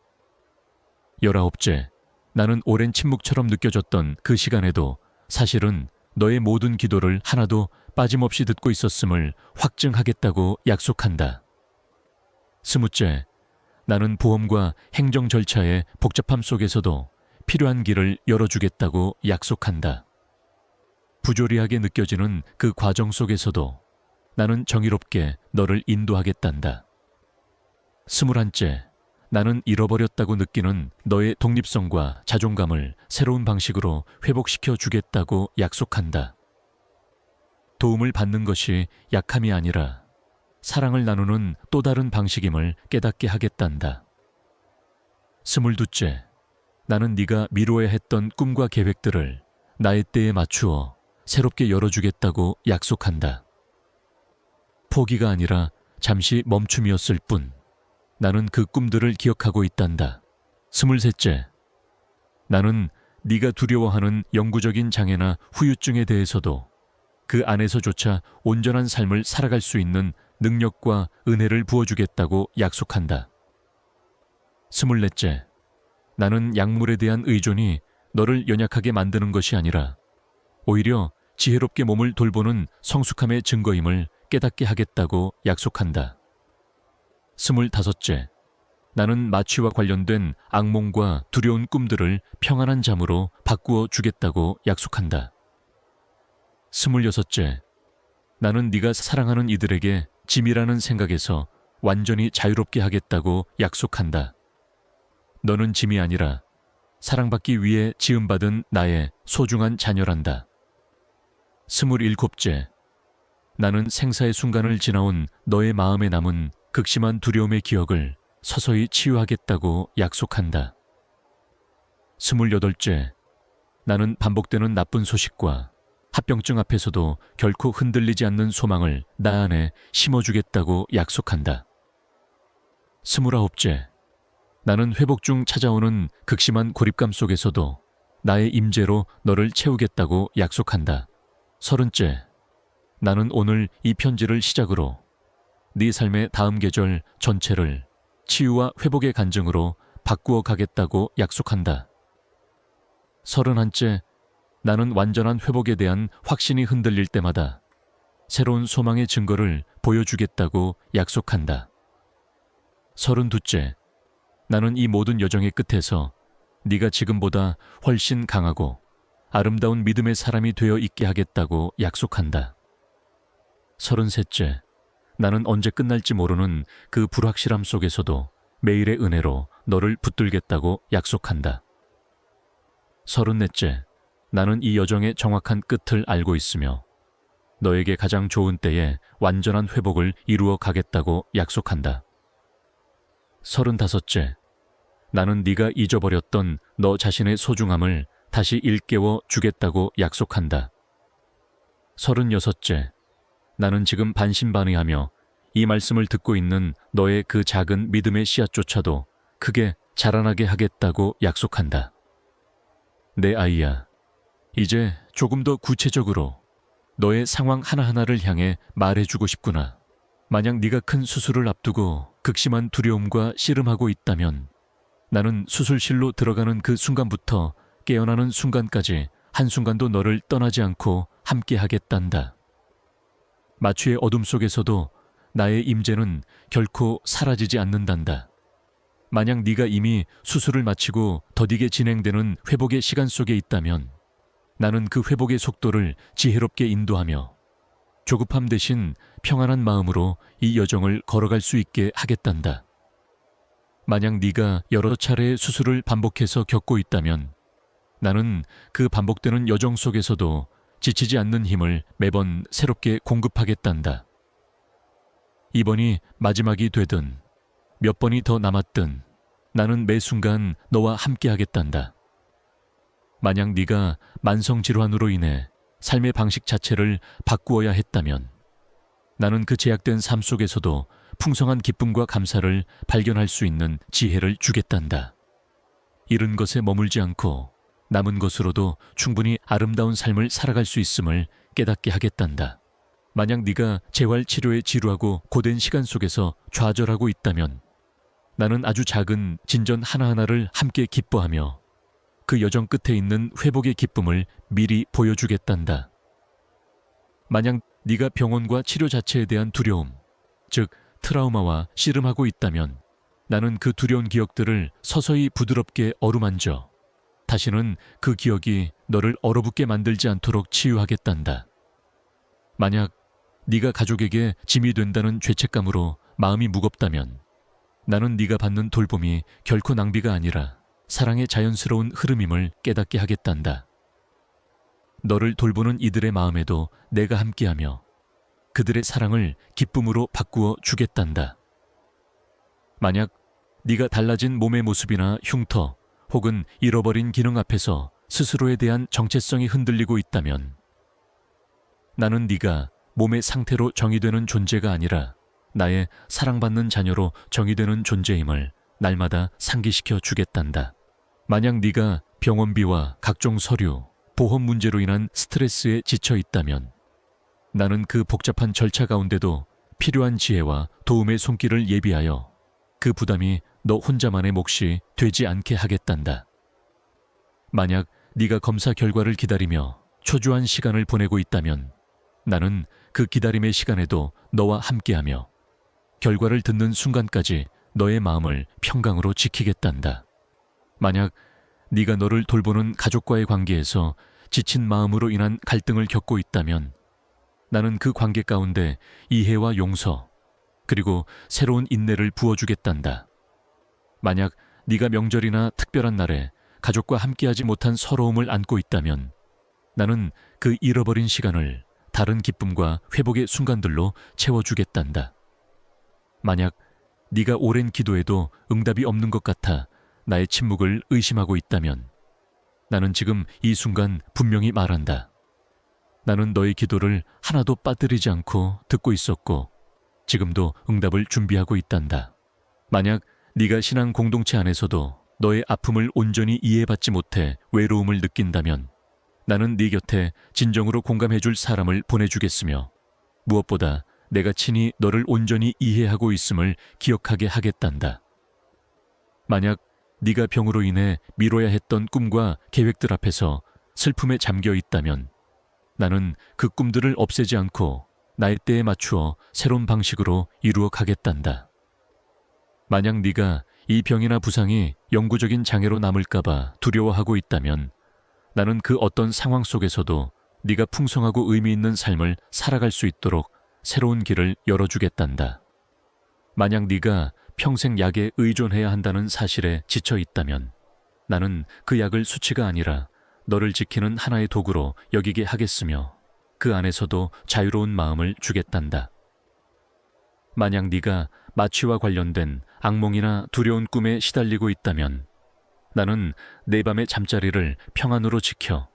19째, 나는 오랜 침묵처럼 느껴졌던 그 시간에도 사실은 너의 모든 기도를 하나도 빠짐없이 듣고 있었음을 확증하겠다고 약속한다. 20째, 나는 보험과 행정 절차의 복잡함 속에서도 필요한 길을 열어주겠다고 약속한다. 부조리하게 느껴지는 그 과정 속에서도 나는 정의롭게 너를 인도하겠단다. 21째, 나는 잃어버렸다고 느끼는 너의 독립성과 자존감을 새로운 방식으로 회복시켜 주겠다고 약속한다. 도움을 받는 것이 약함이 아니라 사랑을 나누는 또 다른 방식임을 깨닫게 하겠단다. 22째, 나는 네가 미루어야 했던 꿈과 계획들을 나의 때에 맞추어 새롭게 열어주겠다고 약속한다. 포기가 아니라 잠시 멈춤이었을 뿐 나는 그 꿈들을 기억하고 있단다. 23째, 나는 네가 두려워하는 영구적인 장애나 후유증에 대해서도 그 안에서조차 온전한 삶을 살아갈 수 있는 능력과 은혜를 부어주겠다고 약속한다. 24째, 나는 약물에 대한 의존이 너를 연약하게 만드는 것이 아니라 오히려 지혜롭게 몸을 돌보는 성숙함의 증거임을 깨닫게 하겠다고 약속한다. 25째, 나는 마취와 관련된 악몽과 두려운 꿈들을 평안한 잠으로 바꾸어 주겠다고 약속한다. 26째, 나는 네가 사랑하는 이들에게 짐이라는 생각에서 완전히 자유롭게 하겠다고 약속한다. 너는 짐이 아니라 사랑받기 위해 지음받은 나의 소중한 자녀란다. 27째, 나는 생사의 순간을 지나온 너의 마음에 남은 극심한 두려움의 기억을 서서히 치유하겠다고 약속한다. 28째, 나는 반복되는 나쁜 소식과 합병증 앞에서도 결코 흔들리지 않는 소망을 나 안에 심어주겠다고 약속한다. 29째, 나는 회복 중 찾아오는 극심한 고립감 속에서도 나의 임재로 너를 채우겠다고 약속한다. 30째, 나는 오늘 이 편지를 시작으로 네 삶의 다음 계절 전체를 치유와 회복의 간증으로 바꾸어 가겠다고 약속한다. 31째, 나는 완전한 회복에 대한 확신이 흔들릴 때마다 새로운 소망의 증거를 보여주겠다고 약속한다. 32째, 나는 이 모든 여정의 끝에서 네가 지금보다 훨씬 강하고 아름다운 믿음의 사람이 되어 있게 하겠다고 약속한다. 33째, 나는 언제 끝날지 모르는 그 불확실함 속에서도 매일의 은혜로 너를 붙들겠다고 약속한다. 34째, 나는 이 여정의 정확한 끝을 알고 있으며 너에게 가장 좋은 때에 완전한 회복을 이루어 가겠다고 약속한다. 35째, 나는 네가 잊어버렸던 너 자신의 소중함을 다시 일깨워 주겠다고 약속한다. 36째, 나는 지금 반신반의하며 이 말씀을 듣고 있는 너의 그 작은 믿음의 씨앗조차도 크게 자라나게 하겠다고 약속한다. 내 아이야, 이제 조금 더 구체적으로 너의 상황 하나하나를 향해 말해주고 싶구나. 만약 네가 큰 수술을 앞두고 극심한 두려움과 씨름하고 있다면 나는 수술실로 들어가는 그 순간부터 깨어나는 순간까지 한순간도 너를 떠나지 않고 함께 하겠단다. 마취의 어둠 속에서도 나의 임재는 결코 사라지지 않는단다. 만약 네가 이미 수술을 마치고 더디게 진행되는 회복의 시간 속에 있다면 나는 그 회복의 속도를 지혜롭게 인도하며 조급함 대신 평안한 마음으로 이 여정을 걸어갈 수 있게 하겠단다. 만약 네가 여러 차례의 수술을 반복해서 겪고 있다면 나는 그 반복되는 여정 속에서도 지치지 않는 힘을 매번 새롭게 공급하겠단다. 이번이 마지막이 되든 몇 번이 더 남았든 나는 매 순간 너와 함께 하겠단다. 만약 네가 만성질환으로 인해 삶의 방식 자체를 바꾸어야 했다면 나는 그 제약된 삶 속에서도 풍성한 기쁨과 감사를 발견할 수 있는 지혜를 주겠단다. 잃은 것에 머물지 않고 남은 것으로도 충분히 아름다운 삶을 살아갈 수 있음을 깨닫게 하겠단다. 만약 네가 재활치료에 지루하고 고된 시간 속에서 좌절하고 있다면 나는 아주 작은 진전 하나하나를 함께 기뻐하며 그 여정 끝에 있는 회복의 기쁨을 미리 보여주겠단다. 만약 네가 병원과 치료 자체에 대한 두려움, 즉 트라우마와 씨름하고 있다면 나는 그 두려운 기억들을 서서히 부드럽게 어루만져 다시는 그 기억이 너를 얼어붙게 만들지 않도록 치유하겠단다. 만약 네가 가족에게 짐이 된다는 죄책감으로 마음이 무겁다면 나는 네가 받는 돌봄이 결코 낭비가 아니라 사랑의 자연스러운 흐름임을 깨닫게 하겠단다. 너를 돌보는 이들의 마음에도 내가 함께하며 그들의 사랑을 기쁨으로 바꾸어 주겠단다. 만약 네가 달라진 몸의 모습이나 흉터 혹은 잃어버린 기능 앞에서 스스로에 대한 정체성이 흔들리고 있다면 나는 네가 몸의 상태로 정의되는 존재가 아니라 나의 사랑받는 자녀로 정의되는 존재임을 날마다 상기시켜 주겠단다. 만약 네가 병원비와 각종 서류, 보험 문제로 인한 스트레스에 지쳐 있다면 나는 그 복잡한 절차 가운데도 필요한 지혜와 도움의 손길을 예비하여 그 부담이 너 혼자만의 몫이 되지 않게 하겠단다. 만약 네가 검사 결과를 기다리며 초조한 시간을 보내고 있다면 나는 그 기다림의 시간에도 너와 함께하며 결과를 듣는 순간까지 너의 마음을 평강으로 지키겠단다. 만약 네가 너를 돌보는 가족과의 관계에서 지친 마음으로 인한 갈등을 겪고 있다면 나는 그 관계 가운데 이해와 용서 그리고 새로운 인내를 부어주겠단다. 만약 네가 명절이나 특별한 날에 가족과 함께하지 못한 서러움을 안고 있다면 나는 그 잃어버린 시간을 다른 기쁨과 회복의 순간들로 채워주겠단다. 만약 네가 오랜 기도에도 응답이 없는 것 같아 나의 침묵을 의심하고 있다면 나는 지금 이 순간 분명히 말한다. 나는 너의 기도를 하나도 빠뜨리지 않고 듣고 있었고 지금도 응답을 준비하고 있단다. 만약 네가 신앙 공동체 안에서도 너의 아픔을 온전히 이해받지 못해 외로움을 느낀다면 나는 네 곁에 진정으로 공감해줄 사람을 보내주겠으며 무엇보다 내가 친히 너를 온전히 이해하고 있음을 기억하게 하겠단다. 만약 네가 병으로 인해 미뤄야 했던 꿈과 계획들 앞에서 슬픔에 잠겨 있다면 나는 그 꿈들을 없애지 않고 나의 때에 맞추어 새로운 방식으로 이루어 가겠단다. 만약 네가 이 병이나 부상이 영구적인 장애로 남을까봐 두려워하고 있다면 나는 그 어떤 상황 속에서도 네가 풍성하고 의미 있는 삶을 살아갈 수 있도록 새로운 길을 열어주겠단다. 만약 네가 평생 약에 의존해야 한다는 사실에 지쳐 있다면 나는 그 약을 수치가 아니라 너를 지키는 하나의 도구로 여기게 하겠으며 그 안에서도 자유로운 마음을 주겠단다. 만약 네가 마취와 관련된 악몽이나 두려운 꿈에 시달리고 있다면 나는 내 밤의 잠자리를 평안으로 지켜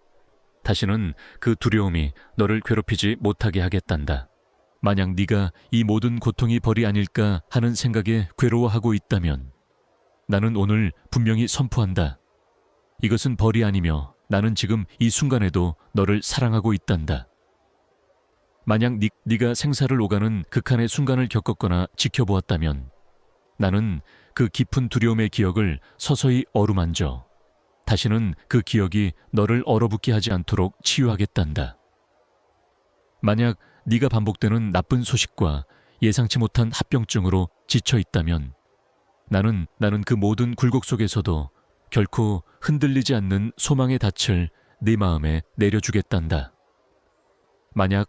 다시는 그 두려움이 너를 괴롭히지 못하게 하겠단다. 만약 네가 이 모든 고통이 벌이 아닐까 하는 생각에 괴로워하고 있다면 나는 오늘 분명히 선포한다. 이것은 벌이 아니며 나는 지금 이 순간에도 너를 사랑하고 있단다. 만약 네가 생사를 오가는 극한의 순간을 겪었거나 지켜보았다면 나는 그 깊은 두려움의 기억을 서서히 어루만져 다시는 그 기억이 너를 얼어붙게 하지 않도록 치유하겠단다. 만약 네가 반복되는 나쁜 소식과 예상치 못한 합병증으로 지쳐 있다면 나는 그 모든 굴곡 속에서도 결코 흔들리지 않는 소망의 닻을 네 마음에 내려주겠단다. 만약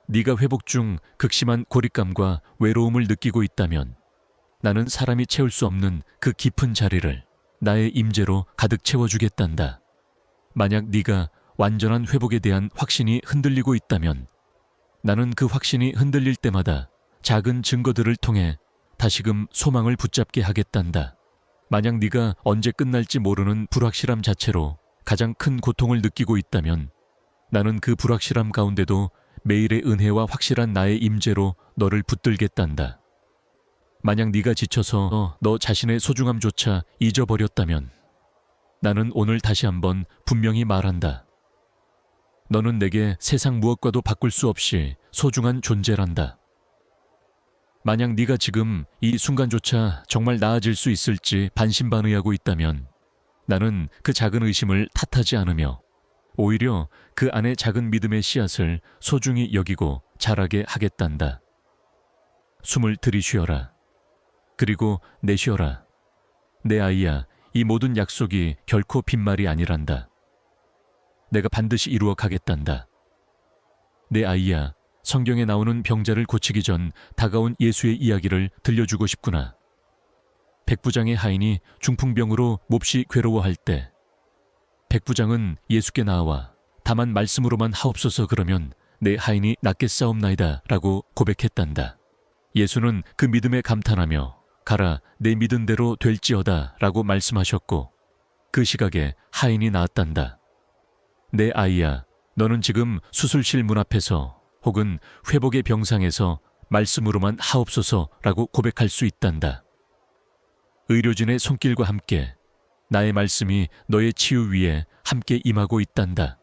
네가 회복 중 극심한 고립감과 외로움을 느끼고 있다면 나는 사람이 채울 수 없는 그 깊은 자리를 나의 임재로 가득 채워주겠단다. 만약 네가 완전한 회복에 대한 확신이 흔들리고 있다면 나는 그 확신이 흔들릴 때마다 작은 증거들을 통해 다시금 소망을 붙잡게 하겠단다. 만약 네가 언제 끝날지 모르는 불확실함 자체로 가장 큰 고통을 느끼고 있다면 나는 그 불확실함 가운데도 매일의 은혜와 확실한 나의 임재로 너를 붙들겠단다. 만약 네가 지쳐서 너 자신의 소중함조차 잊어버렸다면 나는 오늘 다시 한번 분명히 말한다. 너는 내게 세상 무엇과도 바꿀 수 없이 소중한 존재란다. 만약 네가 지금 이 순간조차 정말 나아질 수 있을지 반신반의하고 있다면 나는 그 작은 의심을 탓하지 않으며 오히려 그 안에 작은 믿음의 씨앗을 소중히 여기고 자라게 하겠단다. 숨을 들이쉬어라. 그리고 내쉬어라. 내 아이야, 이 모든 약속이 결코 빈말이 아니란다. 내가 반드시 이루어 가겠단다. 내 아이야, 성경에 나오는 병자를 고치기 전 다가온 예수의 이야기를 들려주고 싶구나. 백부장의 하인이 중풍병으로 몹시 괴로워할 때 백부장은 예수께 나와 다만 말씀으로만 하옵소서 그러면 내 하인이 낫겠사옵나이다 라고 고백했단다. 예수는 그 믿음에 감탄하며 가라 내 믿은 대로 될지어다 라고 말씀하셨고 그 시각에 하인이 나았단다. 내 아이야, 너는 지금 수술실 문 앞에서 혹은 회복의 병상에서 말씀으로만 하옵소서라고 고백할 수 있단다. 의료진의 손길과 함께 나의 말씀이 너의 치유 위에 함께 임하고 있단다.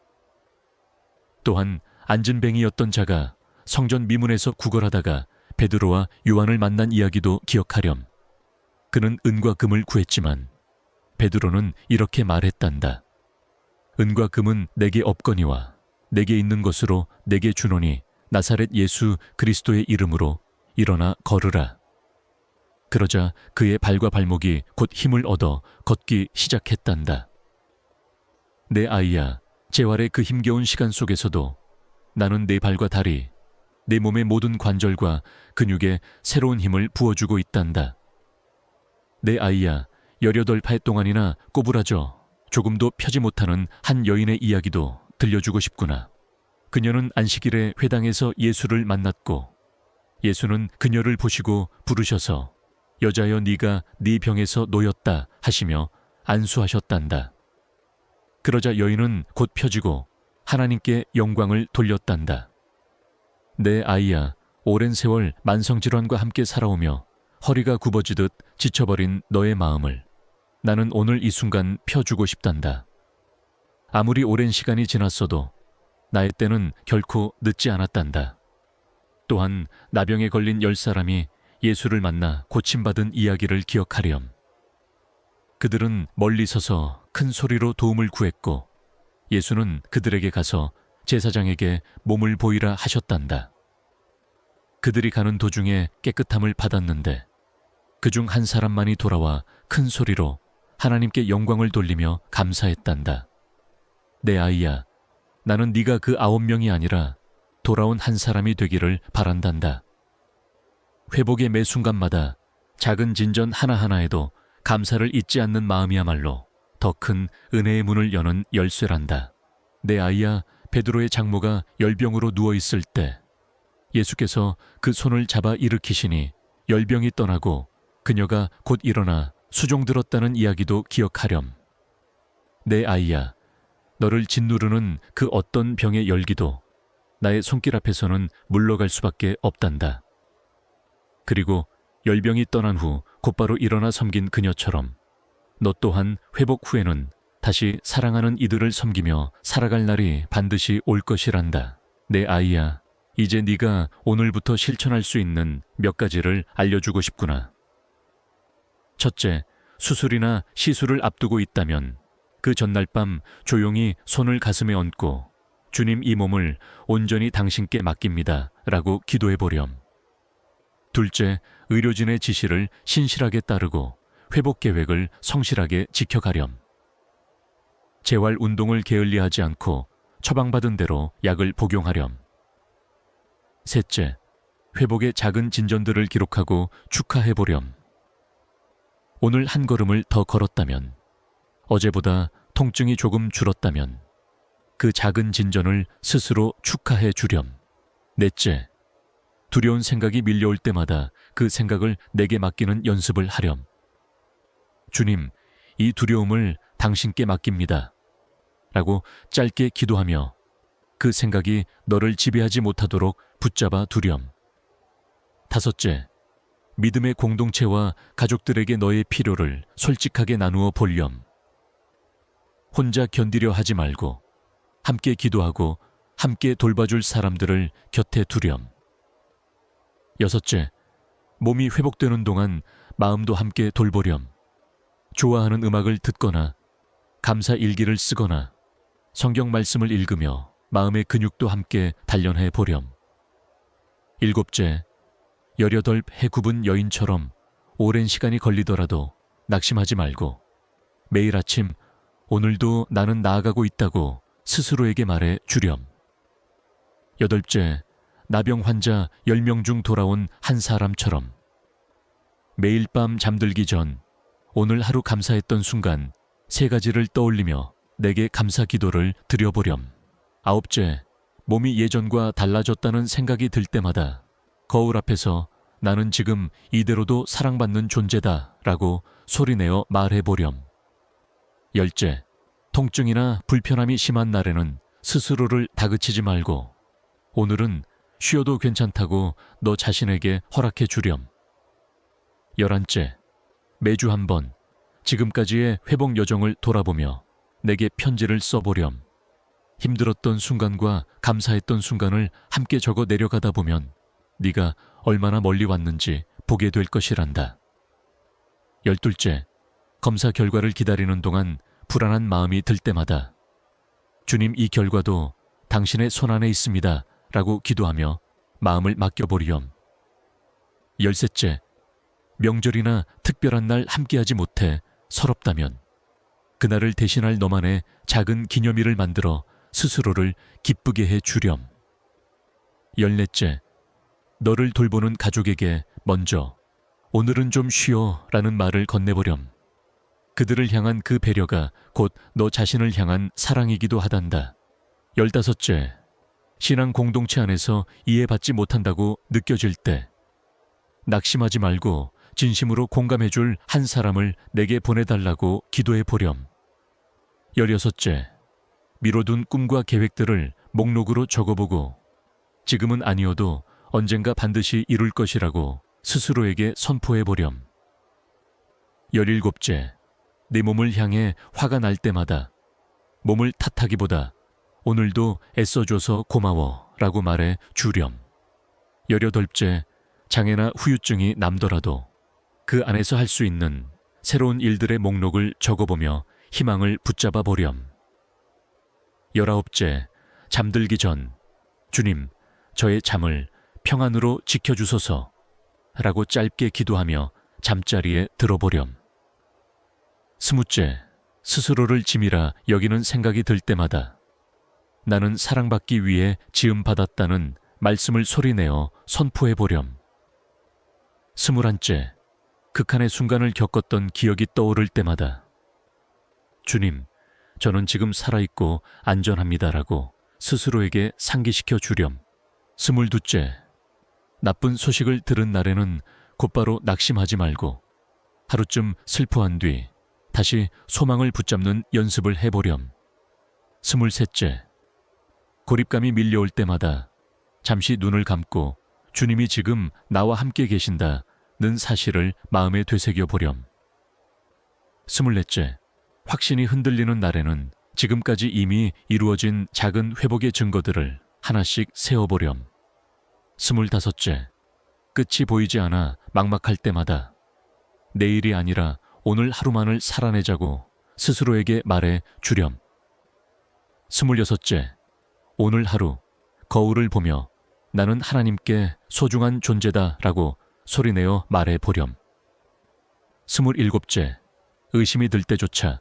또한 안진뱅이였던 자가 성전 미문에서 구걸하다가 베드로와 요한을 만난 이야기도 기억하렴. 그는 은과 금을 구했지만 베드로는 이렇게 말했단다. 은과 금은 내게 없거니와 내게 있는 것으로 내게 주노니 나사렛 예수 그리스도의 이름으로 일어나 걸으라. 그러자 그의 발과 발목이 곧 힘을 얻어 걷기 시작했단다. 내 아이야, 재활의 그 힘겨운 시간 속에서도 나는 내 발과 다리, 내 몸의 모든 관절과 근육에 새로운 힘을 부어주고 있단다. 내 아이야, 18발 동안이나 꼬부라져 조금도 펴지 못하는 한 여인의 이야기도 들려주고 싶구나. 그녀는 안식일에 회당에서 예수를 만났고 예수는 그녀를 보시고 부르셔서 여자여 네가 네 병에서 놓였다 하시며 안수하셨단다. 그러자 여인은 곧 펴지고 하나님께 영광을 돌렸단다. 내 아이야, 오랜 세월 만성질환과 함께 살아오며 허리가 굽어지듯 지쳐버린 너의 마음을 나는 오늘 이 순간 펴주고 싶단다. 아무리 오랜 시간이 지났어도 나의 때는 결코 늦지 않았단다. 또한 나병에 걸린 10사람이 예수를 만나 고침받은 이야기를 기억하렴. 그들은 멀리 서서 큰 소리로 도움을 구했고 예수는 그들에게 가서 제사장에게 몸을 보이라 하셨단다. 그들이 가는 도중에 깨끗함을 받았는데 그중 한 사람만이 돌아와 큰 소리로 하나님께 영광을 돌리며 감사했단다. 내 아이야, 나는 네가 그 9명이 아니라 돌아온 한 사람이 되기를 바란단다. 회복의 매 순간마다 작은 진전 하나하나에도 감사를 잊지 않는 마음이야말로 더 큰 은혜의 문을 여는 열쇠란다. 내 아이야, 베드로의 장모가 열병으로 누워있을 때 예수께서 그 손을 잡아 일으키시니 열병이 떠나고 그녀가 곧 일어나 수종들었다는 이야기도 기억하렴. 내 아이야, 너를 짓누르는 그 어떤 병의 열기도 나의 손길 앞에서는 물러갈 수밖에 없단다. 그리고 열병이 떠난 후 곧바로 일어나 섬긴 그녀처럼 너 또한 회복 후에는 다시 사랑하는 이들을 섬기며 살아갈 날이 반드시 올 것이란다. 내 아이야, 이제 네가 오늘부터 실천할 수 있는 몇 가지를 알려주고 싶구나. 첫째, 수술이나 시술을 앞두고 있다면 그 전날 밤 조용히 손을 가슴에 얹고 주님 이 몸을 온전히 당신께 맡깁니다 라고 기도해보렴. 둘째, 의료진의 지시를 신실하게 따르고 회복 계획을 성실하게 지켜가렴. 재활 운동을 게을리하지 않고 처방받은 대로 약을 복용하렴. 셋째, 회복의 작은 진전들을 기록하고 축하해보렴. 오늘 한 걸음을 더 걸었다면, 어제보다 통증이 조금 줄었다면 그 작은 진전을 스스로 축하해 주렴. 넷째, 두려운 생각이 밀려올 때마다 그 생각을 내게 맡기는 연습을 하렴. 주님, 이 두려움을 당신께 맡깁니다. 라고 짧게 기도하며 그 생각이 너를 지배하지 못하도록 붙잡아 두렴. 다섯째, 믿음의 공동체와 가족들에게 너의 필요를 솔직하게 나누어 보렴. 혼자 견디려 하지 말고 함께 기도하고 함께 돌봐줄 사람들을 곁에 두렴. 여섯째, 몸이 회복되는 동안 마음도 함께 돌보렴. 좋아하는 음악을 듣거나 감사 일기를 쓰거나 성경 말씀을 읽으며 마음의 근육도 함께 단련해 보렴. 일곱째, 18해 굽은 여인처럼 오랜 시간이 걸리더라도 낙심하지 말고 매일 아침 오늘도 나는 나아가고 있다고 스스로에게 말해 주렴. 여덟째, 나병 환자 10명 중 돌아온 한 사람처럼 매일 밤 잠들기 전 오늘 하루 감사했던 순간 3가지를 떠올리며 내게 감사 기도를 드려보렴. 아홉째, 몸이 예전과 달라졌다는 생각이 들 때마다 거울 앞에서 나는 지금 이대로도 사랑받는 존재다 라고 소리내어 말해보렴. 열째, 통증이나 불편함이 심한 날에는 스스로를 다그치지 말고 오늘은 쉬어도 괜찮다고 너 자신에게 허락해 주렴. 11째, 매주 한 번 지금까지의 회복 여정을 돌아보며 내게 편지를 써보렴. 힘들었던 순간과 감사했던 순간을 함께 적어 내려가다 보면 네가 얼마나 멀리 왔는지 보게 될 것이란다. 12째, 검사 결과를 기다리는 동안 불안한 마음이 들 때마다 주님, 이 결과도 당신의 손안에 있습니다 라고 기도하며 마음을 맡겨보렴. 13째, 명절이나 특별한 날 함께하지 못해 서럽다면 그날을 대신할 너만의 작은 기념일을 만들어 스스로를 기쁘게 해 주렴. 14째, 너를 돌보는 가족에게 먼저 오늘은 좀 쉬어 라는 말을 건네보렴. 그들을 향한 그 배려가 곧 너 자신을 향한 사랑이기도 하단다. 15째, 신앙 공동체 안에서 이해받지 못한다고 느껴질 때 낙심하지 말고 진심으로 공감해줄 한 사람을 내게 보내달라고 기도해 보렴. 16째, 미뤄둔 꿈과 계획들을 목록으로 적어보고 지금은 아니어도 언젠가 반드시 이룰 것이라고 스스로에게 선포해 보렴. 17째, 내 몸을 향해 화가 날 때마다 몸을 탓하기보다 오늘도 애써줘서 고마워 라고 말해 주렴. 18째, 장애나 후유증이 남더라도 그 안에서 할 수 있는 새로운 일들의 목록을 적어보며 희망을 붙잡아 보렴. 19째, 잠들기 전 주님, 저의 잠을 평안으로 지켜주소서 라고 짧게 기도하며 잠자리에 들어보렴. 20째, 스스로를 짐이라 여기는 생각이 들 때마다 나는 사랑받기 위해 지음받았다는 말씀을 소리내어 선포해 보렴. 21째, 극한의 순간을 겪었던 기억이 떠오를 때마다 주님, 저는 지금 살아있고 안전합니다라고 스스로에게 상기시켜 주렴. 22째, 나쁜 소식을 들은 날에는 곧바로 낙심하지 말고 하루쯤 슬퍼한 뒤 다시 소망을 붙잡는 연습을 해보렴. 23째, 고립감이 밀려올 때마다 잠시 눈을 감고 주님이 지금 나와 함께 계신다는 사실을 마음에 되새겨 보렴. 24째, 확신이 흔들리는 날에는 지금까지 이미 이루어진 작은 회복의 증거들을 하나씩 세어보렴. 25째, 끝이 보이지 않아 막막할 때마다 내일이 아니라 오늘 하루만을 살아내자고 스스로에게 말해 주렴. 26째, 오늘 하루 거울을 보며 나는 하나님께 소중한 존재다 라고 소리내어 말해 보렴. 27째, 의심이 들 때조차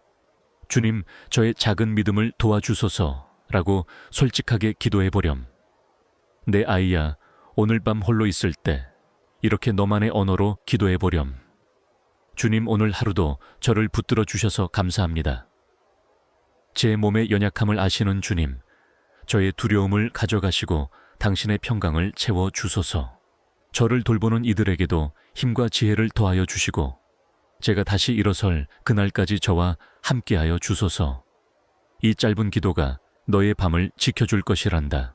주님, 저의 작은 믿음을 도와주소서라고 솔직하게 기도해 보렴. 내 아이야, 오늘 밤 홀로 있을 때 이렇게 너만의 언어로 기도해 보렴. 주님, 오늘 하루도 저를 붙들어 주셔서 감사합니다. 제 몸의 연약함을 아시는 주님, 저의 두려움을 가져가시고 당신의 평강을 채워 주소서. 저를 돌보는 이들에게도 힘과 지혜를 더하여 주시고 제가 다시 일어설 그날까지 저와 함께하여 주소서. 이 짧은 기도가 너의 밤을 지켜줄 것이란다.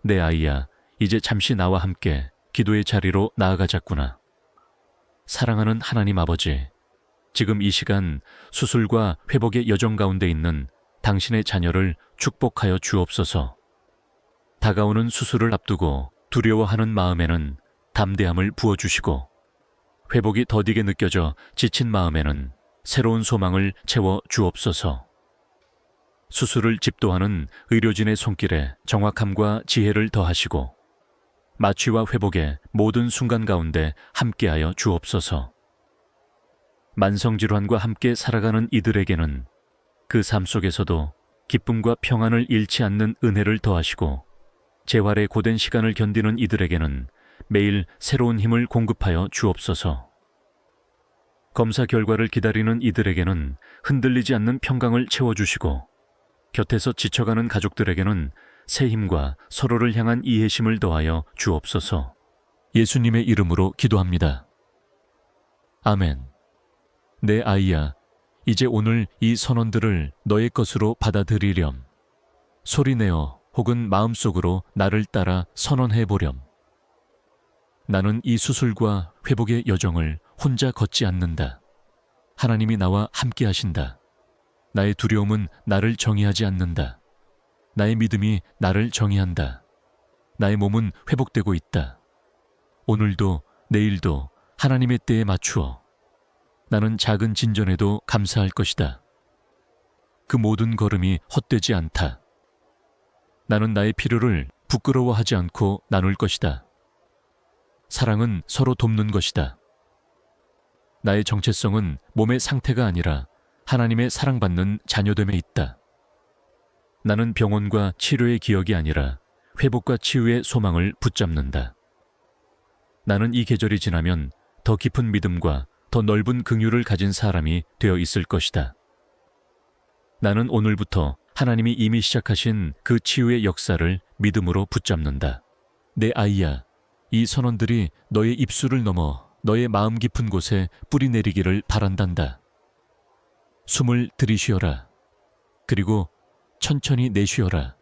내 아이야, 이제 잠시 나와 함께 기도의 자리로 나아가자꾸나. 사랑하는 하나님 아버지, 지금 이 시간 수술과 회복의 여정 가운데 있는 당신의 자녀를 축복하여 주옵소서. 다가오는 수술을 앞두고 두려워하는 마음에는 담대함을 부어주시고 회복이 더디게 느껴져 지친 마음에는 새로운 소망을 채워 주옵소서. 수술을 집도하는 의료진의 손길에 정확함과 지혜를 더하시고 마취와 회복의 모든 순간 가운데 함께하여 주옵소서. 만성질환과 함께 살아가는 이들에게는 그 삶 속에서도 기쁨과 평안을 잃지 않는 은혜를 더하시고 재활의 고된 시간을 견디는 이들에게는 매일 새로운 힘을 공급하여 주옵소서. 검사 결과를 기다리는 이들에게는 흔들리지 않는 평강을 채워주시고 곁에서 지쳐가는 가족들에게는 새 힘과 서로를 향한 이해심을 더하여 주옵소서. 예수님의 이름으로 기도합니다. 아멘. 내 아이야, 이제 오늘 이 선언들을 너의 것으로 받아들이렴. 소리내어 혹은 마음속으로 나를 따라 선언해보렴. 나는 이 수술과 회복의 여정을 혼자 걷지 않는다. 하나님이 나와 함께 하신다. 나의 두려움은 나를 정의하지 않는다. 나의 믿음이 나를 정의한다. 나의 몸은 회복되고 있다. 오늘도 내일도 하나님의 때에 맞추어 나는 작은 진전에도 감사할 것이다. 그 모든 걸음이 헛되지 않다. 나는 나의 필요를 부끄러워하지 않고 나눌 것이다. 사랑은 서로 돕는 것이다. 나의 정체성은 몸의 상태가 아니라 하나님의 사랑받는 자녀됨에 있다. 나는 병원과 치료의 기억이 아니라 회복과 치유의 소망을 붙잡는다. 나는 이 계절이 지나면 더 깊은 믿음과 더 넓은 긍휼을 가진 사람이 되어 있을 것이다. 나는 오늘부터 하나님이 이미 시작하신 그 치유의 역사를 믿음으로 붙잡는다. 내 아이야, 이 선언들이 너의 입술을 넘어 너의 마음 깊은 곳에 뿌리 내리기를 바란단다. 숨을 들이쉬어라. 그리고 천천히 내쉬어라.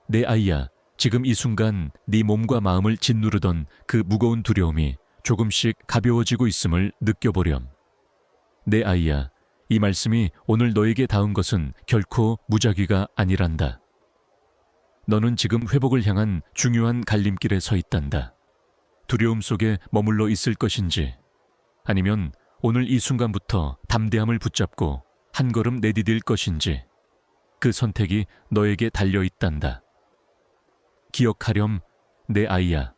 내 아이야, 지금 이 순간 네 몸과 마음을 짓누르던 그 무거운 두려움이 조금씩 가벼워지고 있음을 느껴보렴. 내 아이야, 이 말씀이 오늘 너에게 닿은 것은 결코 무작위가 아니란다. 너는 지금 회복을 향한 중요한 갈림길에 서 있단다. 두려움 속에 머물러 있을 것인지 아니면 오늘 이 순간부터 담대함을 붙잡고 한 걸음 내디딜 것인지 그 선택이 너에게 달려 있단다. 기억하렴, 내 아이야.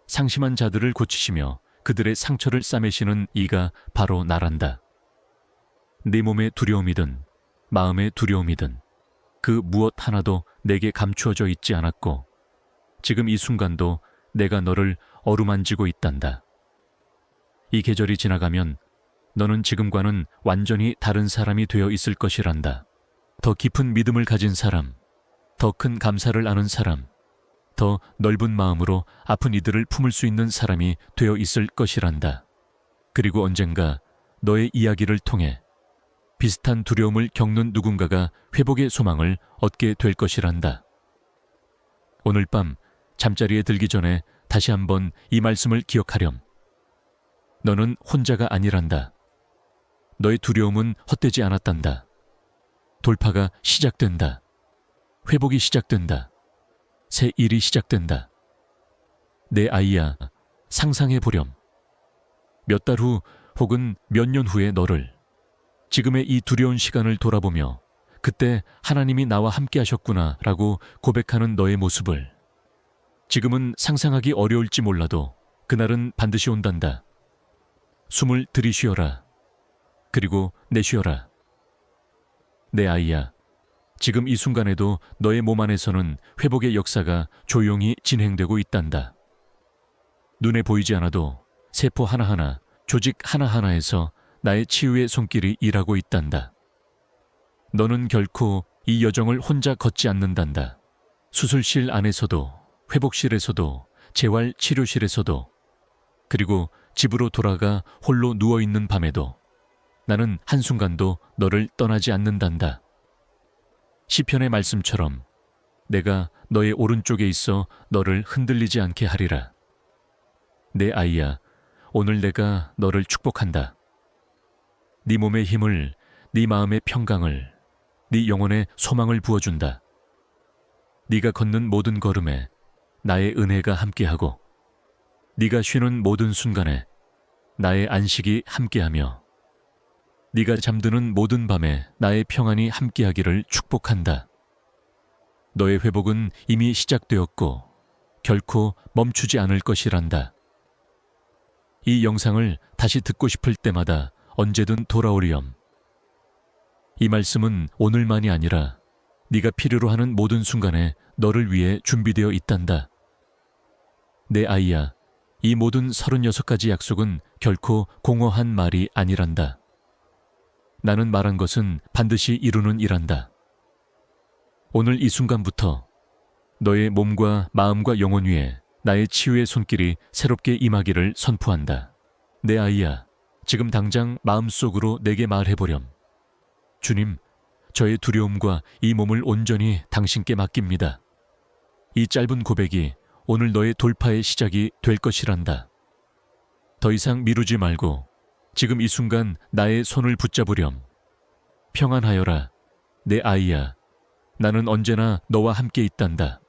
상심한 자들을 고치시며 그들의 상처를 싸매시는 이가 바로 나란다. 네 몸의 두려움이든 마음의 두려움이든 그 무엇 하나도 내게 감추어져 있지 않았고 지금 이 순간도 내가 너를 어루만지고 있단다. 이 계절이 지나가면 너는 지금과는 완전히 다른 사람이 되어 있을 것이란다. 더 깊은 믿음을 가진 사람, 더 큰 감사를 아는 사람, 더 넓은 마음으로 아픈 이들을 품을 수 있는 사람이 되어 있을 것이란다. 그리고 언젠가 너의 이야기를 통해 비슷한 두려움을 겪는 누군가가 회복의 소망을 얻게 될 것이란다. 오늘 밤 잠자리에 들기 전에 다시 한번 이 말씀을 기억하렴. 너는 혼자가 아니란다. 너의 두려움은 헛되지 않았단다. 돌파가 시작된다. 회복이 시작된다. 새 일이 시작된다. 내 아이야, 상상해 보렴. 몇 달 후 혹은 몇 년 후의 너를 지금의 이 두려운 시간을 돌아보며 그때 하나님이 나와 함께 하셨구나 라고 고백하는 너의 모습을 지금은 상상하기 어려울지 몰라도 그날은 반드시 온단다. 숨을 들이쉬어라. 그리고 내쉬어라. 내 아이야, 지금 이 순간에도 너의 몸 안에서는 회복의 역사가 조용히 진행되고 있단다. 눈에 보이지 않아도 세포 하나하나, 조직 하나하나에서 나의 치유의 손길이 일하고 있단다. 너는 결코 이 여정을 혼자 걷지 않는단다. 수술실 안에서도, 회복실에서도, 재활치료실에서도, 그리고 집으로 돌아가 홀로 누워있는 밤에도 나는 한순간도 너를 떠나지 않는단다. 시편의 말씀처럼 내가 너의 오른쪽에 있어 너를 흔들리지 않게 하리라. 내 아이야, 오늘 내가 너를 축복한다. 네 몸의 힘을, 네 마음의 평강을, 네 영혼의 소망을 부어준다. 네가 걷는 모든 걸음에 나의 은혜가 함께하고 네가 쉬는 모든 순간에 나의 안식이 함께하며 네가 잠드는 모든 밤에 나의 평안이 함께하기를 축복한다. 너의 회복은 이미 시작되었고 결코 멈추지 않을 것이란다. 이 영상을 다시 듣고 싶을 때마다 언제든 돌아오렴. 이 말씀은 오늘만이 아니라 네가 필요로 하는 모든 순간에 너를 위해 준비되어 있단다. 내 아이야, 이 모든 36가지 약속은 결코 공허한 말이 아니란다. 나는 말한 것은 반드시 이루는 일한다. 오늘 이 순간부터 너의 몸과 마음과 영혼 위에 나의 치유의 손길이 새롭게 임하기를 선포한다. 내 아이야, 지금 당장 마음속으로 내게 말해보렴. 주님, 저의 두려움과 이 몸을 온전히 당신께 맡깁니다. 이 짧은 고백이 오늘 너의 돌파의 시작이 될 것이란다. 더 이상 미루지 말고 지금 이 순간 나의 손을 붙잡으렴. 평안하여라, 내 아이야. 나는 언제나 너와 함께 있단다.